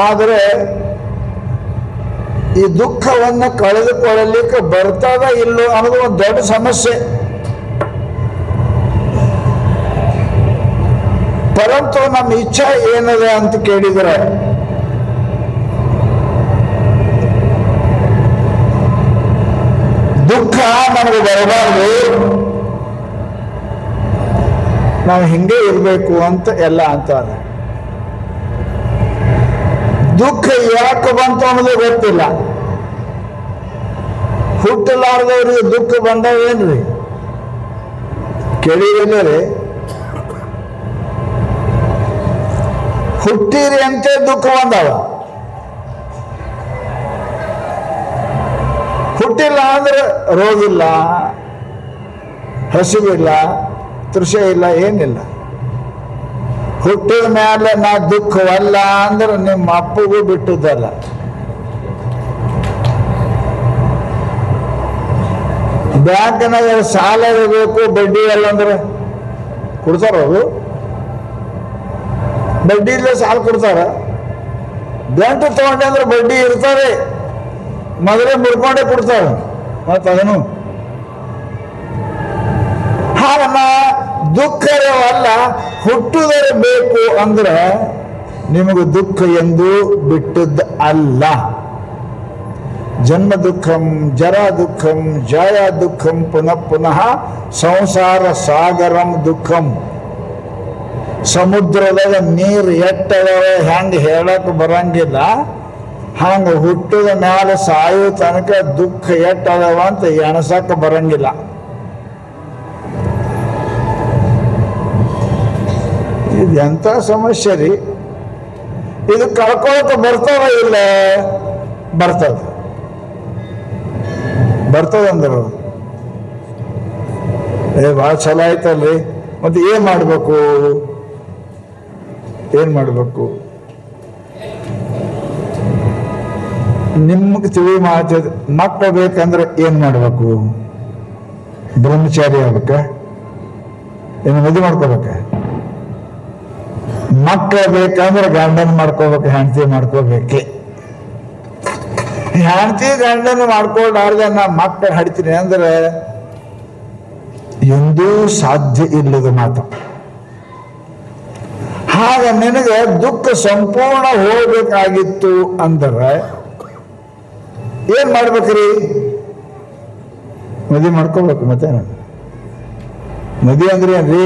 ಆದರೆ ಈ ದುಃಖವನ್ನು ಕಳೆದುಕೊಳ್ಳಲಿಕ್ಕೆ ಬರ್ತದ ಇಲ್ಲೋ ಅನ್ನೋದು ಒಂದು ದೊಡ್ಡ ಸಮಸ್ಯೆ. ಪರಂತು ನಮ್ಮ ಇಚ್ಛೆ ಏನಿದೆ ಅಂತ ಕೇಳಿದರೆ ದುಃಖ ನಮಗೆ ಬರಬಾರ್ದು, ನಾವು ಹಿಂಗೆ ಇರಬೇಕು ಅಂತ ಎಲ್ಲ ಅಂತಾರೆ. ದುಃಖ ಯಾಕೆ ಬಂತು ಅನ್ನೋದು ಗೊತ್ತಿಲ್ಲ. ಹುಟ್ಟಲಾರ್ದವ್ರಿಗೆ ದುಃಖ ಬಂದವೇನ್ರಿ? ಕೇಳಿರಿ, ಹುಟ್ಟಿರಿ ಅಂತೆ ದುಃಖ ಬಂದವ, ಹುಟ್ಟಿಲ್ಲ ಅಂದ್ರೆ ರೋಗ ಇಲ್ಲ, ಹಸಿವಿಲ್ಲ, ತೃಷೆ ಇಲ್ಲ, ಏನಿಲ್ಲ. ಹುಟ್ಟಿದ ಮೇಲೆ ನಾ ದುಃಖವಲ್ಲ ಅಂದ್ರೆ ನಿಮ್ಮ ಅಪ್ಪಗೂ ಬಿಟ್ಟದಲ್ಲ. ಬ್ಯಾಂಕ್ನಾಗ ಸಾಲ ಇರಬೇಕು, ಬಡ್ಡಿ ಇಲ್ಲ ಅಂದ್ರೆ ಕೊಡ್ತಾರ ಅವರು? ಬಡ್ಡಿ ಇಲ್ಲೇ ಸಾಲ ಕೊಡ್ತಾರ? ಬ್ಯಾಂಕ್ ತಗೊಂಡೆ ಅಂದ್ರೆ ಬಡ್ಡಿ ಇರ್ತಾರೆ, ಮೊದಲೇ ಮುಡ್ಕೊಂಡೇ ಕೊಡ್ತಾರ. ಮತ್ತು ಅದನ್ನು ಹಾಗನ್ನ ದುಃಖವಲ್ಲ, ಹುಟ್ಟುದರೆ ಬೇಕು ಅಂದ್ರೆ ನಿಮಗೆ ದುಃಖ ಎಂದು ಬಿಟ್ಟದ್ದು ಅಲ್ಲ. ಜನ್ಮ ದುಃಖಂ ಜರಾ ದುಃಖಂ ಜಯ ದುಃಖಂ ಪುನಃ ಪುನಃ ಸಂಸಾರ ಸಾಗರಂ ದುಃಖಂ. ಸಮುದ್ರದಾಗ ನೀರು ಎಟ್ಟದವ ಹೆಂಗೆ ಹೇಳಕ್ ಬರಂಗಿಲ್ಲ, ಹಂಗೆ ಹುಟ್ಟಿದ ಮೇಲೆ ಸಾಯೋ ತನಕ ದುಃಖ ಎಟ್ಟದವ ಅಂತ ಎಣಸಕ್ಕೆ ಬರಂಗಿಲ್ಲ. ಇದು ಎಂಥ ಸಮಸ್ಯೆ ರೀ! ಇದು ಕಳ್ಕೊಳಕ್ಕೆ ಬರ್ತಾವ ಇಲ್ಲ? ಬರ್ತದಂದ್ರು ಭಾಳ ಚಲೋ ಆಯ್ತಲ್ರಿ. ಮತ್ತೆ ಏನ್ ಮಾಡ್ಬೇಕು? ನಿಮ್ಗೆ ತಿಳಿ ಮಾತದ ಮಕ್ಕಳು ಬೇಕಂದ್ರೆ ಏನ್ ಮಾಡ್ಬೇಕು? ಬ್ರಹ್ಮಚಾರಿ ಆಗ್ಬೇಕ? ಏನು ಮದುವೆ ಮಾಡ್ಕೋಬೇಕ? ಮಕ್ಕಳು ಬೇಕಂದ್ರೆ ಗಂಡನ ಮಾಡ್ಕೋಬೇಕು, ಹೆಂಡತಿ ಮಾಡ್ಕೋಬೇಕೆ. ಹೆಂಡತಿ ಗಂಡನ ಮಾಡ್ಕೊಳ್ಳಾರ್ದೆ ನಾ ಮಕ್ಕಳು ಹಡ್ತೀನಿ ಅಂದ್ರೆ ಎಂದೂ ಸಾಧ್ಯ ಇಲ್ಲದ ಮಾತು. ಹಾಗ ನಿನಗೆ ದುಃಖ ಸಂಪೂರ್ಣ ಹೋಗ್ಬೇಕಾಗಿತ್ತು ಅಂದ್ರೆ ಏನ್ ಮಾಡ್ಬೇಕ್ರಿ? ಮದುವೆ ಮಾಡ್ಕೋಬೇಕು. ಮತ್ತೆ ಮದುವೆ ಅಂದ್ರೆ ಏನ್ರಿ?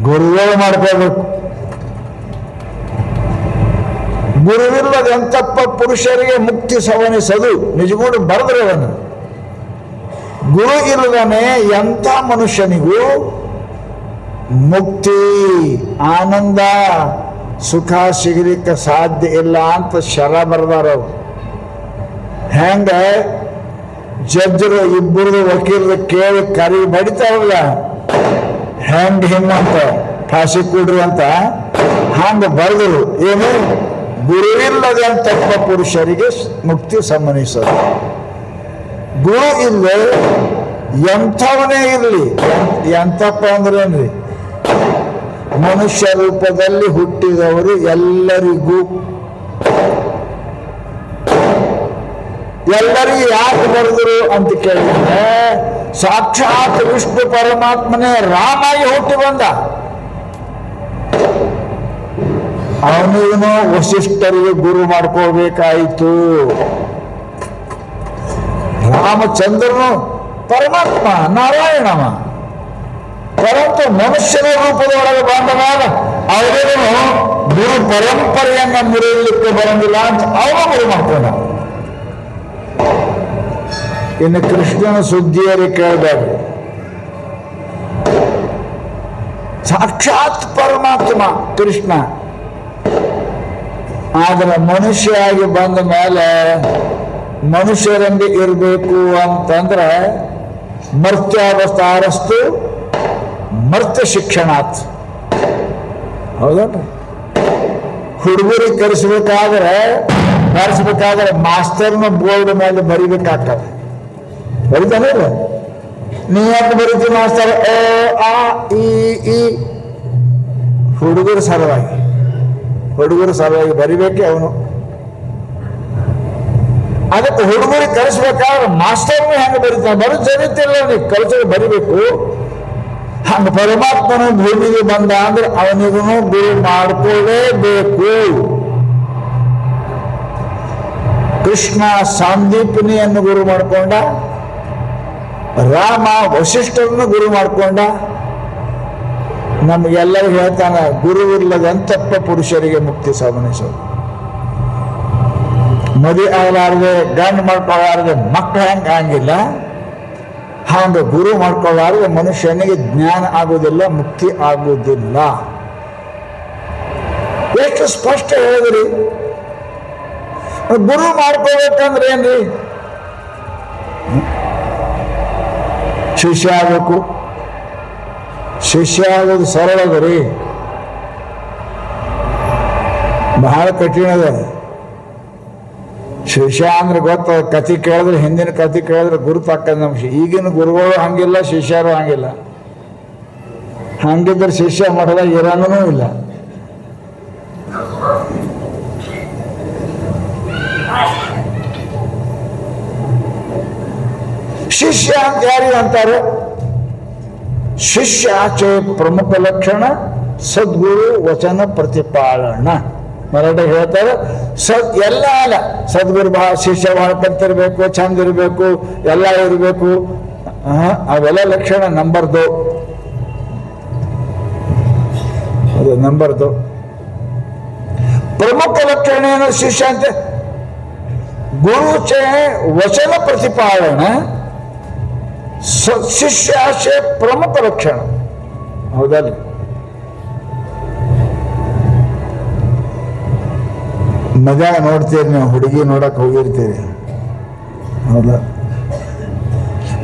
ಗುರುಗಳು ಮಾಡ್ಕೋಬೇಕು. ಗುರುವಿಲ್ಲದ ಎಂತಪ್ಪ ಪುರುಷರಿಗೆ ಮುಕ್ತಿ ಸವನಿಸದು ನಿಜಗೂಡು ಬರೆದ್ರೆ ಅವನು. ಗುರು ಇಲ್ಲದನೆ ಎಂಥ ಮನುಷ್ಯನಿಗೂ ಮುಕ್ತಿ, ಆನಂದ, ಸುಖ ಸಿಗಲಿಕ್ಕೆ ಸಾಧ್ಯ ಇಲ್ಲ ಅಂತ ಶರ ಬರೆದಾರವು. ಹೆಂಗ ಜಡ್ಜರು ಇಬ್ಬರದು ವಕೀಲರು ಕೇಳಿ ಕರಿ ಬಡಿತಾರಲ್ಲ, ಹೆಂಗ್ ಹಿಂಗಂತ ಫಾಸಿ ಕೊಡ್ರಿ ಅಂತ ಹಂಗ ಬರೆದರು. ಏನು? ಗುರುವಿಲ್ಲದಂತಪ್ಪ ಪುರುಷರಿಗೆ ಮುಕ್ತಿ ಸಂಬಂಧಿಸೋದು. ಗುರು ಇಲ್ಲದೆ ಎಂಥವನೇ ಇರಲಿ, ಎಂತಪ್ಪ ಅಂದ್ರೇನ್ರಿ? ಮನುಷ್ಯ ರೂಪದಲ್ಲಿ ಹುಟ್ಟಿದವರು ಎಲ್ಲರಿಗೂ ಯಾಕೆ ಬರೆದರು ಅಂತ ಕೇಳಿದ್ರೆ, ಸಾಕ್ಷಾತ್ ವಿಷ್ಣು ಪರಮಾತ್ಮನೇ ರಾಮಾಯಿ ಹುಟ್ಟಿ ಬಂದ. ಅವನಿಗೂ ವಸಿಷ್ಠರಿಗೆ ಗುರು ಮಾಡ್ಕೋಬೇಕಾಯಿತು. ರಾಮಚಂದ್ರನು ಪರಮಾತ್ಮ ನಾರಾಯಣಮ, ಪರಂತು ಮನುಷ್ಯನ ರೂಪದೊಳಗೆ ಬಂದ ಮೇಲೆ ಅವರಿಗೂ ಗುರು ಪರಂಪರೆಯನ್ನ ಮುರಿಯಲಿಕ್ಕೆ ಬರಂಗಿಲ್ಲ ಅಂತ ಅವನು ಗುರು ಮಾಡ್ಕೊಂಡ. ಇನ್ನು ಕೃಷ್ಣನ ಸುದ್ದಿಯರಿ ಕೇಳಬೇಡಿ. ಸಾಕ್ಷಾತ್ ಪರಮಾತ್ಮ ಕೃಷ್ಣ. ಆದ್ರೆ ಮನುಷ್ಯರಾಗಿ ಬಂದ ಮೇಲೆ ಮನುಷ್ಯರಂಗೆ ಇರಬೇಕು ಅಂತಂದ್ರೆ ಮರ್ತ್ಯಾವತಾರಸ್ತು ಮರ್ತ್ಯ ಶಿಕ್ಷಣಾತ್. ಹೌದಲ್ರಿ? ಹುಡುಗರಿಗೆ ಕಲಿಸ್ಬೇಕಾದ್ರೆ ಮಾಸ್ತರ್ನ ಬೋರ್ಡ್ ಮೇಲೆ ಬರಿಬೇಕಾಗ್ತದೆ. ಬರಿತಾನಿಲ್ಲ? ನೀ ಯಾಕೆ ಬರೀತಿ ಮಾಸ್ತರ್? ಆ ಈ ಹುಡುಗರ ಸಲುವಾಗಿ ಬರಿಬೇಕೆ ಅವನು. ಅದಕ್ಕೆ ಹುಡುಗರಿಗೆ ಕಲಿಸ್ಬೇಕಾದ್ರೆ ಮಾಸ್ಟರ್ನು ಹೆಂಗೆ ಬರೀತಾನೆ, ಬರೋದು ಜರಿತಿಲ್ಲ, ನೀವು ಕಲಿಸೋದು ಬರಿಬೇಕು. ಹಂಗ ಪರಮಾತ್ಮನ ಭೂಮಿಗೆ ಬಂದ ಅಂದ್ರೆ ಅವನಿಗೂ ಗುರು ಮಾಡ್ಕೊಳ್ಳೇಬೇಕು. ಕೃಷ್ಣ ಸಾಂದೀಪನಿಯನ್ನು ಗುರು ಮಾಡ್ಕೊಂಡ, ರಾಮ ವಶಿಷ್ಠರನ್ನು ಗುರು ಮಾಡ್ಕೊಂಡ. ನಮಗೆಲ್ಲರಿಗೂ ಹೇಳ್ತಾನ, ಗುರು ಇಲ್ಲದಂತಪ್ಪ ಪುರುಷರಿಗೆ ಮುಕ್ತಿ ಸಾಮನಿಸೋದು. ಮದುವೆ ಆಗಲಾರದೆ ಗಂಡು ಮಾಡ್ಕೊಳ್ಳಾರದೆ ಮಕ್ಕಳು ಹೆಂಗೆ ಆಗಿಲ್ಲ, ಹಾಗೆ ಗುರು ಮಾಡ್ಕೊಳ್ಳಾರದೆ ಮನುಷ್ಯನಿಗೆ ಜ್ಞಾನ ಆಗುವುದಿಲ್ಲ, ಮುಕ್ತಿ ಆಗುವುದಿಲ್ಲ. ಎಷ್ಟು ಸ್ಪಷ್ಟ ಹೇಳಿದ್ರಿ. ಗುರು ಮಾಡ್ಕೋಬೇಕಂದ್ರೆ ಏನ್ರಿ? ಶಿಷ್ಯ ಆಗಬೇಕು. ಶಿಷ್ಯ ಆಗೋದು ಸರಳ ಅದರಿ, ಬಹಳ ಕಠಿಣ ಅದ. ಶಿಷ್ಯ ಅಂದ್ರೆ ಗೊತ್ತ, ಕಥೆ ಕೇಳಿದ್ರೆ, ಹಿಂದಿನ ಕಥೆ ಕೇಳಿದ್ರೆ ಗುರುತಾಕ್ಕದ ನಮ್ಗೆ. ಈಗಿನ ಗುರುಗಳು ಹಂಗಿಲ್ಲ, ಶಿಷ್ಯರು ಹಂಗಿಲ್ಲ. ಹಂಗಿದ್ರೆ ಶಿಷ್ಯ ಮಠದ ಇರೋನೂ ಇಲ್ಲ. ಶಿಷ್ಯ ಅಂತ ಯಾರಿಗೆ ಅಂತಾರೆ? ಶಿಷ್ಯ ಆಚೆ ಪ್ರಮುಖ ಲಕ್ಷಣ ಸದ್ಗುರು ವಚನ ಪ್ರತಿಪಾಲನ. ಮರಾಠಿ ಹೇಳ್ತಾರೆ ಎಲ್ಲ ಅಲ್ಲ, ಸದ್ಗುರು ಬಹಳ, ಶಿಷ್ಯ ಬಹಳ ಕಲ್ತಿರ್ಬೇಕು, ಚಂದ ಇರಬೇಕು, ಎಲ್ಲ ಇರಬೇಕು. ಅವೆಲ್ಲ ಲಕ್ಷಣ ನಂಬರ್ದು, ಅದು ನಂಬರ್ದು. ಪ್ರಮುಖ ಲಕ್ಷಣ ಏನು? ಶಿಷ್ಯ ಅಂತ ಗುರುಚೆ ವಚನ ಪ್ರತಿಪಾಲನ, ಶಿಷ್ಯಾಶೆ ಪ್ರಮುಖ ಲಕ್ಷಣ. ಹೌದಲ್ಲ? ಮಜಾ ನೋಡ್ತೀರಿ ನೀವು, ಹುಡುಗಿ ನೋಡಕ್ ಹೋಗಿರ್ತೀರಿ, ಹೌದಾ?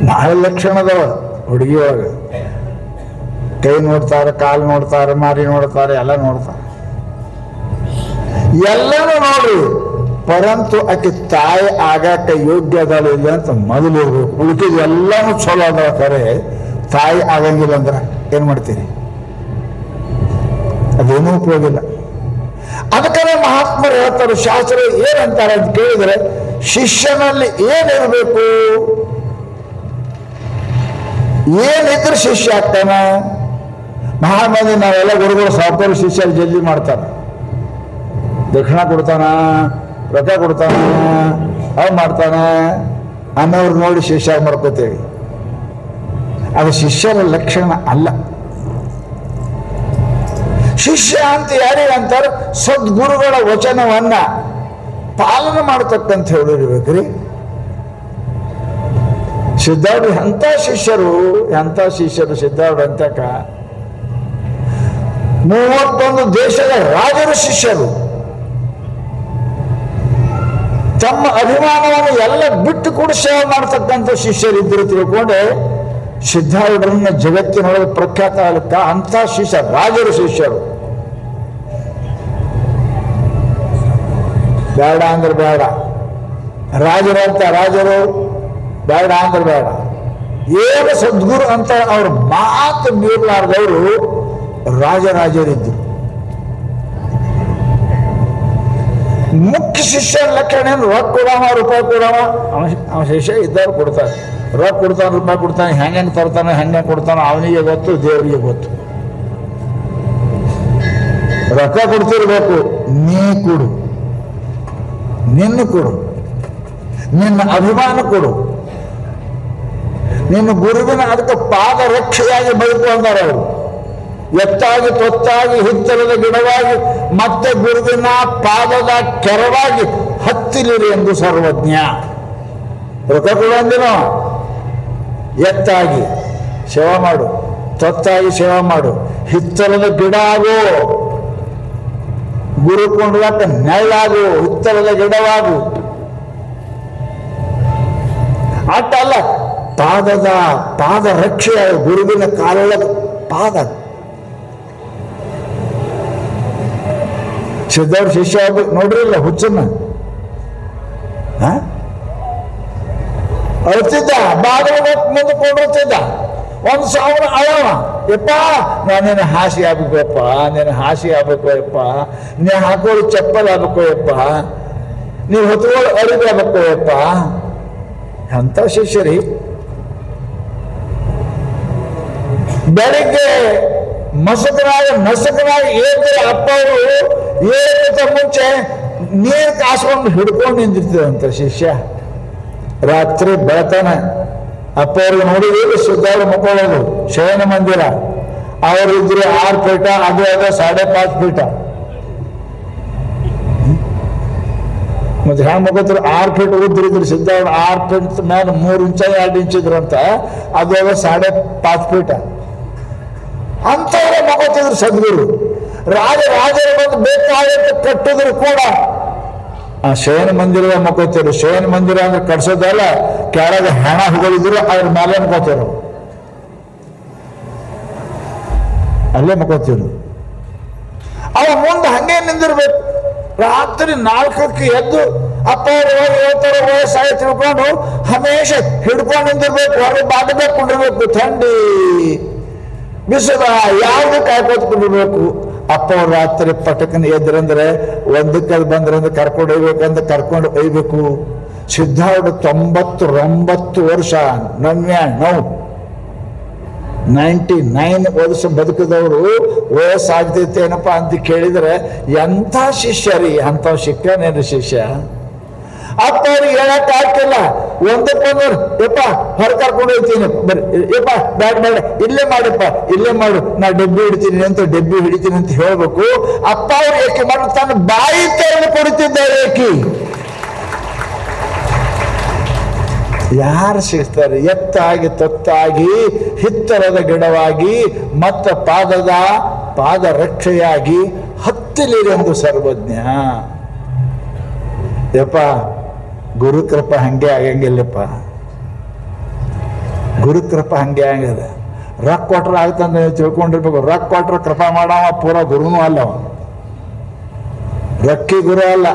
ಬಹಳ ಲಕ್ಷಣ ಅದಾವ ಹುಡುಗಿ ಒಳಗೆ. ಕೈ ನೋಡ್ತಾರೆ, ಕಾಲು ನೋಡ್ತಾರೆ, ಮಾರಿ ನೋಡ್ತಾರೆ, ಎಲ್ಲ ನೋಡ್ತಾರೆ, ಎಲ್ಲನೂ ನೋಡ್ರಿ. ಪರಂತು ಆಕೆ ತಾಯಿ ಆಗಾಕ ಯೋಗ್ಯ ಅದಾಳ ಇಲ್ಲ ಅಂತ ಮೊದಲು ಇರ್ಬೇಕು. ಉಳಿದ ಎಲ್ಲಾನು ಚಲೋ ಅದಾವ, ಖರೆ ತಾಯಿ ಆಗಂಗಿಲ್ಲ ಅಂದ್ರೆ ಏನ್ ಮಾಡ್ತೀರಿ? ಅದೇನೂ ಉಪಯೋಗ ಇಲ್ಲ. ಅದಕ್ಕೆ ಮಹಾತ್ಮರು ಹೇಳ್ತಾರೆ, ಶಾಸ್ತ್ರ ಏನಂತಾರೆ ಅಂತ ಕೇಳಿದ್ರೆ, ಶಿಷ್ಯನಲ್ಲಿ ಏನಿರಬೇಕು, ಏನಿದ್ರೆ ಶಿಷ್ಯ ಆಗ್ತಾನ. ಮಹಾಮಂದಿ ನಾವೆಲ್ಲ ಗುರುಗಳು ಸಾವುಕಾರ ಶಿಷ್ಯ ಜಲ್ದಿ ಮಾಡ್ತಾರ, ದಕ್ಷಿಣ ಕೊಡ್ತಾನ, ರೊಕ್ಕ ಕೊಡ್ತಾನ, ಅವ್ ಮಾಡ್ತಾನ, ಅನ್ನೋರು ನೋಡಿ ಶಿಷ್ಯ ಮಾಡ್ಕೋತೇವಿ. ಅದು ಶಿಷ್ಯರ ಲಕ್ಷಣ ಅಲ್ಲ. ಶಿಷ್ಯ ಅಂತ ಯಾರಿಗೆ ಅಂತಾರೆ? ಸದ್ಗುರುಗಳ ವಚನವನ್ನ ಪಾಲನೆ ಮಾಡ್ತಕ್ಕಂತ ಹೇಳಿರ್ಬೇಕ್ರಿ. ಸಿದ್ಧಾರ್ಥ ಎಂಥ ಶಿಷ್ಯರು, ಎಂಥ ಶಿಷ್ಯರು ಸಿದ್ಧಾರ್ಥ ಅಂತಕ. 31 ದೇಶದ ರಾಜರ ಶಿಷ್ಯರು ತಮ್ಮ ಅಭಿಮಾನವನ್ನು ಎಲ್ಲ ಬಿಟ್ಟು ಕೂಡ ಸೇವೆ ಮಾಡ್ತಕ್ಕಂಥ ಶಿಷ್ಯರಿದ್ದರು ತಿಳ್ಕೊಂಡೆ ಸಿದ್ಧಾರೂಢರನ್ನ ಜಗತ್ತಿನೊಳಗೆ ಪ್ರಖ್ಯಾತ ಆಗಲಿಕ್ಕ ಅಂಥ ಶಿಷ್ಯ, ರಾಜರು ಶಿಷ್ಯರು. ಬೇಡ ಅಂದ್ರೆ ಬೇಡ, ರಾಜರಂತ ರಾಜರು ಬೇಡ ಅಂದ್ರೆ ಬೇಡ. ಏನು ಸದ್ಗುರು ಅಂತ ಅವ್ರ ಮಾತು ಮೀರಲಾರ್ದವರು ರಾಜರಾಜರಿದ್ದರು. ಮುಖ್ಯ ಶಿಷ್ಯ ಲಕ್ಷಣ ಏನು? ರೊಕ್ಕ ಕೊಡವ, ರೂಪಾಯಿ ಕೊಡವ, ಅವನ ಶಿಷ್ಯ ಇದ್ದವ್ರು ಕೊಡ್ತಾರೆ. ರೊಕ್ಕ ಕೊಡ್ತಾನೆ, ರೂಪಾಯಿ ಕೊಡ್ತಾನೆ, ಹೆಂಗೆ ತರ್ತಾನೆ, ಹೆಂಗೆ ಕೊಡ್ತಾನೆ, ಅವನಿಗೆ ಗೊತ್ತು, ದೇವರಿಗೆ ಗೊತ್ತು. ರೊಕ್ಕ ಕೊಡ್ತಿರ್ಬೇಕು, ನೀ ಕೊಡು, ನಿನ್ನ ಕೊಡು, ನಿನ್ನ ಅಭಿಮಾನ ಕೊಡು, ನಿನ್ನ ಗುರುವಿನ ಅದಕ್ಕೆ ಪಾದ ರಕ್ಷೆಯಾಗಿ ಬದುಕು ಅಂತಾರೆ ಅವರು. ಎತ್ತಾಗಿ ತೊತ್ತಾಗಿ ಹಿತ್ತಲದ ಗಿಡವಾಗಿ ಮತ್ತೆ ಗುರುವಿನ ಪಾದದ ಕೆರವಾಗಿ ಹತ್ತಿಲಿರಿ ಎಂದು ಸರ್ವಜ್ಞ. ರೊಕ್ಕ ಕೊಡಂದಿನ ಎತ್ತಾಗಿ ಸೇವಾ ಮಾಡು, ತೊತ್ತಾಗಿ ಸೇವಾ ಮಾಡು, ಹಿತ್ತಲದ ಗಿಡ ಆಗು, ಗುರು ಕೊಂಡ್ಲಾಕ ನೆಳ್ಳಾಗು, ಹಿತ್ತಲದ ಗಿಡವಾಗು. ಅಟ್ಟಲ್ಲ, ಪಾದ ರಕ್ಷೆ, ಗುರುವಿನ ಕಾಲೊಳಗ ಪಾದ. ಸಿದ್ಧಾರ್ಥ ಶಿಷ್ಯ ನೋಡ್ರಿಲ್ಲ ಹುಚ್ಚನ್ನ ಅಳ್ತಿದ್ದ, ಬಾಗಿಲ ಮುಂದೆ ಕೊಂಡಿರ್ತಿದ್ದ. 1,000 ಅಳವ, ಯಪ್ಪ ನಾನೇನು ಹಾಸಿ ಆಗ್ಬೇಕು ಯಪ್ಪ, ನೀನು ಹಾಸಿ ಆಗ್ಬೇಕು ಯಪ್ಪ, ನೀ ಹಾಕೋದು ಚಪ್ಪಲ್ ಆಗ್ಬೇಕು ಯಪ್ಪ, ನೀವು ಹೊತ್ಕೊಂಡು ಅರಿಬೇಕಪ್ಪ. ಅಂತ ಶಿಷ್ಯರಿ ಬೆಳಿಗ್ಗೆ ನಸಕನಾಗಿ ಏದ್ರೆ ಅಪ್ಪ ಅವರು ಏಳಕ್ಕಿಂತ ಮುಂಚೆ ನೀರು ಕಾಸ್ಕೊಂಡು ಹಿಡ್ಕೊಂಡು ನಿಂತಿರ್ತದಂತ ಶಿಷ್ಯ. ರಾತ್ರಿ ಬೆಳತಾನೆ ಅಪ್ಪ ಅವ್ರಿಗೆ ನೋಡಿದ್ರೆ ಸಿದ್ಧಾರ್ಥ ಮಕ್ಕಳದು ಶಯನ ಮಂದಿರ. ಅವರಿದ್ರೆ 6 ಫೀಟ, ಅದು 5.5 ಫೀಟ. ಮತ್ತೆ ಹ್ಯಾಂಗ ಮಕ್ಕಳು 6 ಫೀಟ್ ಉದ್ರಿದ್ರು ಸಿದ್ಧಾರ್ಥ. 6 ಫೀಟ್ ಮೇಲೆ 3 ಇಂಚ 2 ಇಂಚ್ ಇದ್ರಂತ. ಅದು 5.5 ಫೀಟ. ಅಂತವ್ರೆ ಮಗೋತಿದ್ರು ಸದ್ಗುರು. ರಾಜರ ಬಂದು ಬೇಕಾದಷ್ಟು ಕಟ್ಟಿದ್ರು ಕೂಡ ಆ ಶಯನ ಮಂದಿರದ ಮಕ್ಕೋತಿರು. ಶಯನ ಮಂದಿರ ಅಂದ್ರೆ ಕಟ್ಸೋದಲ್ಲ, ಕೆಳಗೆ ಹೆಣ ಹೊಗಳಿದ್ರು ಅದ್ರ ಮೇಲೆ ಮಕ್ಕೋತಿರು, ಅಲ್ಲೇ ಮಕ್ಕೋತಿರು. ಅವ ಮುಂದೆ ಹಂಗೆ ನಿಂದಿರ್ಬೇಕು. ರಾತ್ರಿ 4ಕ್ಕೆ ಎದ್ದು ಅಪ್ಪ ಅವ್ರು ಹೇಳ್ತಾರೆ ವಯಸ್ಸಾಗಿ ತಿಳ್ಕೊಂಡು ಹಮೇಶ ಹಿಡ್ಕೊಂಡು ನಿಂದಿರ್ಬೇಕು. ಹೊರಗೆ ಬಾಗಬೇಕು ಕೊಂಡಿರ್ಬೇಕು. ಥಂಡಿ ಬಿಸಿಲ ಯಾವ್ದು ಕಾಯ್ಕೋತ್ಕೊಂಡಿರ್ಬೇಕು. ಅಪ್ಪ ಅವ್ರು ರಾತ್ರಿ ಪಟಕನ ಎದ್ರಂದ್ರೆ ಒಂದಕ್ಕೆ ಬಂದ್ರಂದ್ರೆ ಕರ್ಕೊಂಡು ಹೋಗ್ಬೇಕಂದ್ರೆ ಕರ್ಕೊಂಡು ಒಯ್ಬೇಕು. ಸಿದ್ಧಾರ್ಥ 99 ವರ್ಷ 99 ವರ್ಷ ಬದುಕಿದವರು ವಯಸ್ಸಾಗ್ತೈತೆ ಏನಪ್ಪಾ ಅಂತ ಕೇಳಿದ್ರೆ ಎಂಥ ಶಿಷ್ಯರಿ, ಅಂಥ ಶಿಕ್ಷಣೇನು ಶಿಷ್ಯ. ಅಪ್ಪ ಅವ್ರಿಗೆ ಹೇಳಕ್ ಆಗ್ತಿಲ್ಲ. ಒಂದಕ್ಕೊಂದು ಯಪ್ಪ ಹೊರ ಕರ್ಕೊಂಡು ಹೋಗ್ತೀನಿ, ಬರ್ರಿ ಯಪ್ಪ ಬೇಡ ಇಲ್ಲೇ ಮಾಡಪ್ಪ, ಇಲ್ಲೇ ಮಾಡು, ನಾ ಡಬ್ಬಿ ಹಿಡಿತೀನಿ ಅಂತ ಡಬ್ಬಿ ಹಿಡಿತೀನಿ ಅಂತ ಹೇಳ್ಬೇಕು. ಅಪ್ಪ ಅವ್ರು ಏಕೆ ಮಾಡಿ ತನ್ನ ಬಾಯಿ ತೆರೆದು ಕೊಡುತ್ತಿದ್ದಾರೆ. ಏಕಿ ಯಾರು ಸಿಗ್ತಾರೆ? ಎತ್ತಾಗಿ ತೊತ್ತಾಗಿ ಹಿತ್ತರದ ಗಿಡವಾಗಿ ಮತ್ತ ಪಾದ ರಕ್ಷೆಯಾಗಿ ಹತ್ತಿಲಿರೆಂದು ಸರ್ವಜ್ಞ. ಯಪ್ಪ ಗುರುಕೃಪ ಹಂಗೆ ಆಗಂಗಿಲ್ಲಪ್ಪ. ಗುರುಕೃಪ ಹಂಗೆ ಆಗದ. ರೊಕ್ಕ ಕೊಟ್ರೆ ಆಗ್ತಂತ ನೀವು ತಿಳ್ಕೊಂಡಿರ್ಬೇಕು. ರೊಕ್ಕ ಕೊಟ್ರೆ ಕೃಪಾ ಮಾಡವ ಪೂರ ಗುರುನೂ ಅಲ್ಲ. ರೊಕ್ಕಿ ಗುರು ಅಲ್ಲ.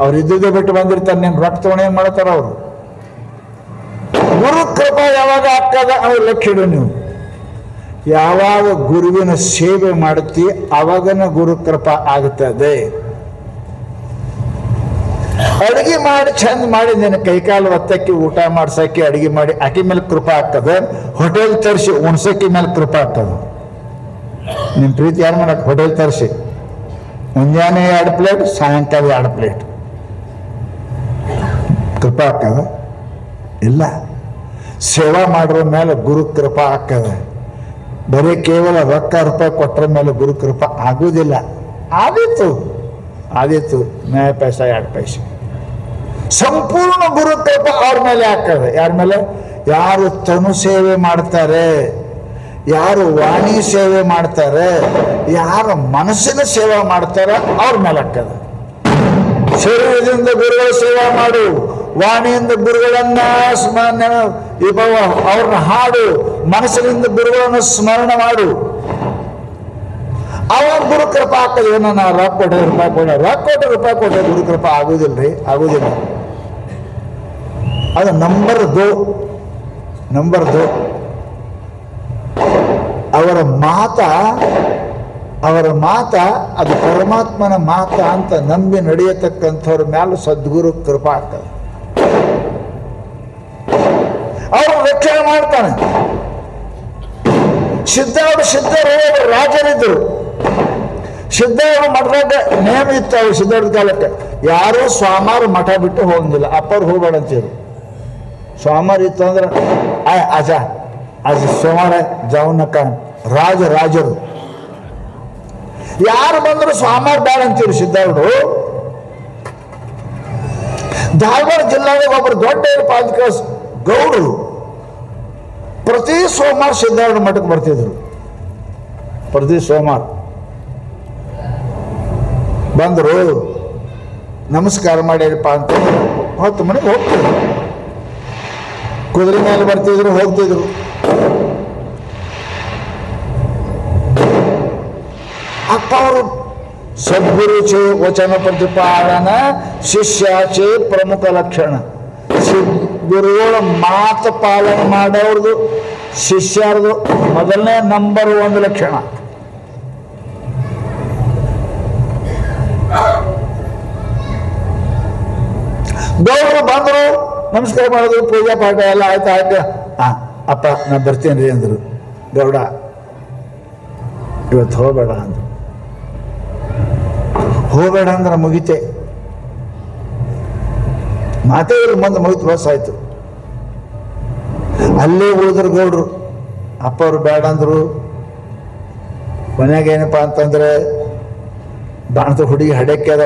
ಅವ್ರು ಇದ್ದುದೇ ಬಿಟ್ಟು ಬಂದಿರ್ತಾರೆ. ನೀನು ರೊಕ್ಕ ತಗೊಂಡು ಏನ್ ಮಾಡ್ತಾರ ಅವರು? ಗುರು ಕೃಪಾ ಯಾವಾಗ ಆಗ್ತದ ಅವ್ರು ಲೆಕ್ಕಿಡು. ನೀವು ಯಾವಾಗ ಗುರುವಿನ ಸೇವೆ ಮಾಡುತ್ತಿ ಅವಾಗನ ಗುರು ಕೃಪಾ ಆಗುತ್ತದೆ. ಅಡಿಗೆ ಮಾಡಿ ಚಂದ ಮಾಡಿ ನಿನ್ನ ಕೈಕಾಲು ಒತ್ತಕ್ಕೆ ಊಟ ಮಾಡ್ಸಕ್ಕೆ ಅಡಿಗೆ ಮಾಡಿ ಆಕಿ ಮೇಲೆ ಕೃಪಾ ಆಗ್ತದೆ. ಹೋಟೆಲ್ ತರಿಸಿ ಉಣ್ಸಕ್ಕಿ ಮೇಲೆ ಕೃಪಾ ಆಗ್ತದೆ. ನಿಮ್ ಪ್ರೀತಿ ಯಾರು ಮಾಡಕ್? ಹೋಟೆಲ್ ತರಿಸಿ ಮುಂಜಾನೆ 2 ಪ್ಲೇಟ್, ಸಾಯಂಕಾಲ 2 ಪ್ಲೇಟ್ ಕೃಪಾ ಆಗ್ತದ? ಇಲ್ಲ. ಸೇವಾ ಮಾಡೋರ ಮೇಲೆ ಗುರು ಕೃಪಾ ಆಗ್ತದೆ. ಬರೀ ಕೇವಲ ರೊಕ್ಕ ರೂಪಾಯಿ ಕೊಟ್ಟರ ಮೇಲೆ ಗುರು ಕೃಪಾ ಆಗುವುದಿಲ್ಲ. ಆದೀತು 9 ಪೈಸೆ 2 ಪೈಸೆ. ಸಂಪೂರ್ಣ ಗುರು ಕೃಪಾ ಅವ್ರ ಮೇಲೆ ಆಗ್ತದೆ. ಯಾರ ಮೇಲೆ? ಯಾರು ತನು ಸೇವೆ ಮಾಡ್ತಾರೆ, ಯಾರು ವಾಣಿ ಸೇವೆ ಮಾಡ್ತಾರೆ, ಯಾರು ಮನಸ್ಸಿನ ಸೇವೆ ಮಾಡ್ತಾರೆ ಅವ್ರ ಮೇಲೆ ಆಗ್ತದೆ. ಶರೀರದಿಂದ ಗುರುಗಳ ಸೇವೆ ಮಾಡು, ವಾಣಿಯಿಂದ ಗುರುಗಳನ್ನ ಅವ್ರನ್ನ ಹಾಡು, ಮನಸ್ಸಿನಿಂದ ಗುರುಗಳನ್ನು ಸ್ಮರಣೆ ಮಾಡು. ಅವಾಗ ಗುರು ಕೃಪಾ ಆಗ್ತದೆ. ನಾ ರೊಕ್ಕ ಕೊಟ್ಟೆ ರೂಪಾಯಿ ಕೊಟ್ಟೆ ಗುರು ಕೃಪಾ ಆಗುದಿಲ್ರಿ, ಆಗುದಿಲ್ಲ. ಅದು ನಂಬರ್ 2. ಅವರ ಮಾತ ಅದು ಪರಮಾತ್ಮನ ಮಾತ ಅಂತ ನಂಬಿ ನಡೆಯತಕ್ಕಂಥವ್ರ ಮೇಲೆ ಸದ್ಗುರು ಕೃಪಾ ಆಗ್ತದೆ. ಅವರು ರಕ್ಷಣೆ ಮಾಡ್ತಾನೆ. ಸಿದ್ಧರು ರಾಜರಿದ್ದರು. ಸಿದ್ಧರು ಮಠದಾಗ ನೇಮ ಇತ್ತು. ಅವ್ರು ಸಿದ್ಧಾರ್ಥ ಕಾಲಕ್ಕೆ ಯಾರೂ ಸ್ವಾಮಾರು ಮಠ ಬಿಟ್ಟು ಹೋಗಂಗಿಲ್ಲ. ಅಪ್ಪರು ಹೋಗ್ಬೇಡ ಅಂತಿದ್ರು. ಸ್ವಾಮಾರು ಇತ್ತು ಅಂದ್ರೆ ಆಜ ಸೋಮಾರ ಜಾವನಕ್ಕ ರಾಜರು ಯಾರು ಬಂದ್ರು ಸ್ವಾಮಾರ ಬೇಡ ಅಂತೀರು ಸಿದ್ಧಾರ್ಥ. ಧಾರವಾಡ ಜಿಲ್ಲಾದಾಗ ಒಬ್ಬರು ದೊಡ್ಡ ಪಾದಕ ಗೌಡರು ಪ್ರತಿ ಸೋಮವಾರ ಸಿದ್ಧಾರ್ಥ ಮಠಕ್ಕೆ ಬರ್ತಿದ್ರು. ಪ್ರತಿ ಸೋಮವಾರ ಬಂದರು, ನಮಸ್ಕಾರ ಮಾಡಿರಪ್ಪ ಅಂತ 10 ಮನೆಗೆ ಹೋಗ್ತಿದ್ರು. ಕುದುರೆ ಮೇಲೆ ಬರ್ತಿದ್ರು, ಹೋಗ್ತಿದ್ರು. ಅಪ್ಪ ಅವರು ಸದ್ಗುರುಚೆ ವಚನ ಪ್ರತಿಪಾದನ ಶಿಷ್ಯಾಚೆ ಪ್ರಮುಖ ಲಕ್ಷಣ. ಗುರುಗಳ ಮಾತು ಪಾಲನೆ ಮಾಡೋರ್ದು ಶಿಷ್ಯರದು ಮೊದಲನೇ ನಂಬರ್ 1 ಲಕ್ಷಣ. ಗೌಡರು ಬಂದರು, ನಮಸ್ಕಾರ ಮಾಡಿದ್ರು, ಪೂಜಾ ಪಾಠ ಎಲ್ಲ ಆಯ್ತು ಆಯ್ತು. ಅಪ್ಪ ನಾ ಬರ್ತೀನಿ ರೀ ಅಂದರು. ಗೌಡ ಇವತ್ತು ಹೋಗಬೇಡ ಅಂದ್ರು. ಹೋಗಬೇಡ ಅಂದ್ರೆ ಮುಗಿತೆ, ಮಾತೇ ಇವ್ರು ಮುಂದೆ ಮುಗಿತು, ಬಸ್ ಆಯ್ತು. ಅಲ್ಲೇ ಉಳಿದ್ರು ಗೌಡ್ರು. ಅಪ್ಪ ಅವ್ರು ಬೇಡ ಅಂದ್ರು. ಮನ್ಯಾಗ ಏನಪ್ಪ ಅಂತಂದ್ರೆ ಬಾಣದ ಹುಡುಗಿ ಹಡಕ್ಯದ,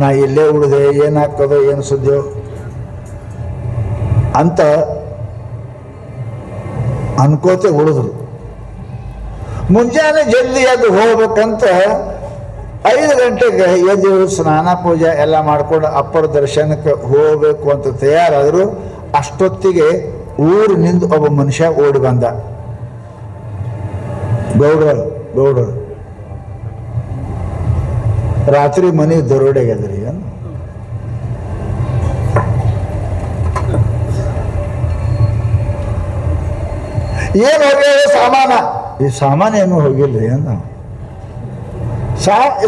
ನಾ ಇಲ್ಲೇ ಉಳಿದೆ, ಏನಾಗ್ತದೋ ಏನು ಸುದ್ದಿಯೋ ಅಂತ ಅನ್ಕೋತೆ ಉಳಿದ್ರು. ಮುಂಜಾನೆ ಜಲ್ದಿ ಎದ್ದು ಹೋಗ್ಬೇಕಂತ 5 ಗಂಟೆಗೆ ಎದ್ದು ಸ್ನಾನ ಪೂಜೆ ಎಲ್ಲ ಮಾಡ್ಕೊಂಡು ಅಪ್ಪರ ದರ್ಶನಕ್ಕೆ ಹೋಗ್ಬೇಕು ಅಂತ ತಯಾರಾದ್ರು. ಅಷ್ಟೊತ್ತಿಗೆ ಊರಿನಿಂದ ಒಬ್ಬ ಮನುಷ್ಯ ಓಡಿ ಬಂದ. ಗೌಡ್ರು ರಾತ್ರಿ ಮನೆ ದರೋಡೆಗೆದ್ರಿ ಅಂದ. ಏನು ಹೋಗ್ಯ ಸಾಮಾನ? ಈ ಸಾಮಾನು ಏನು ಹೋಗಿಲ್ರಿ ಅಂದ.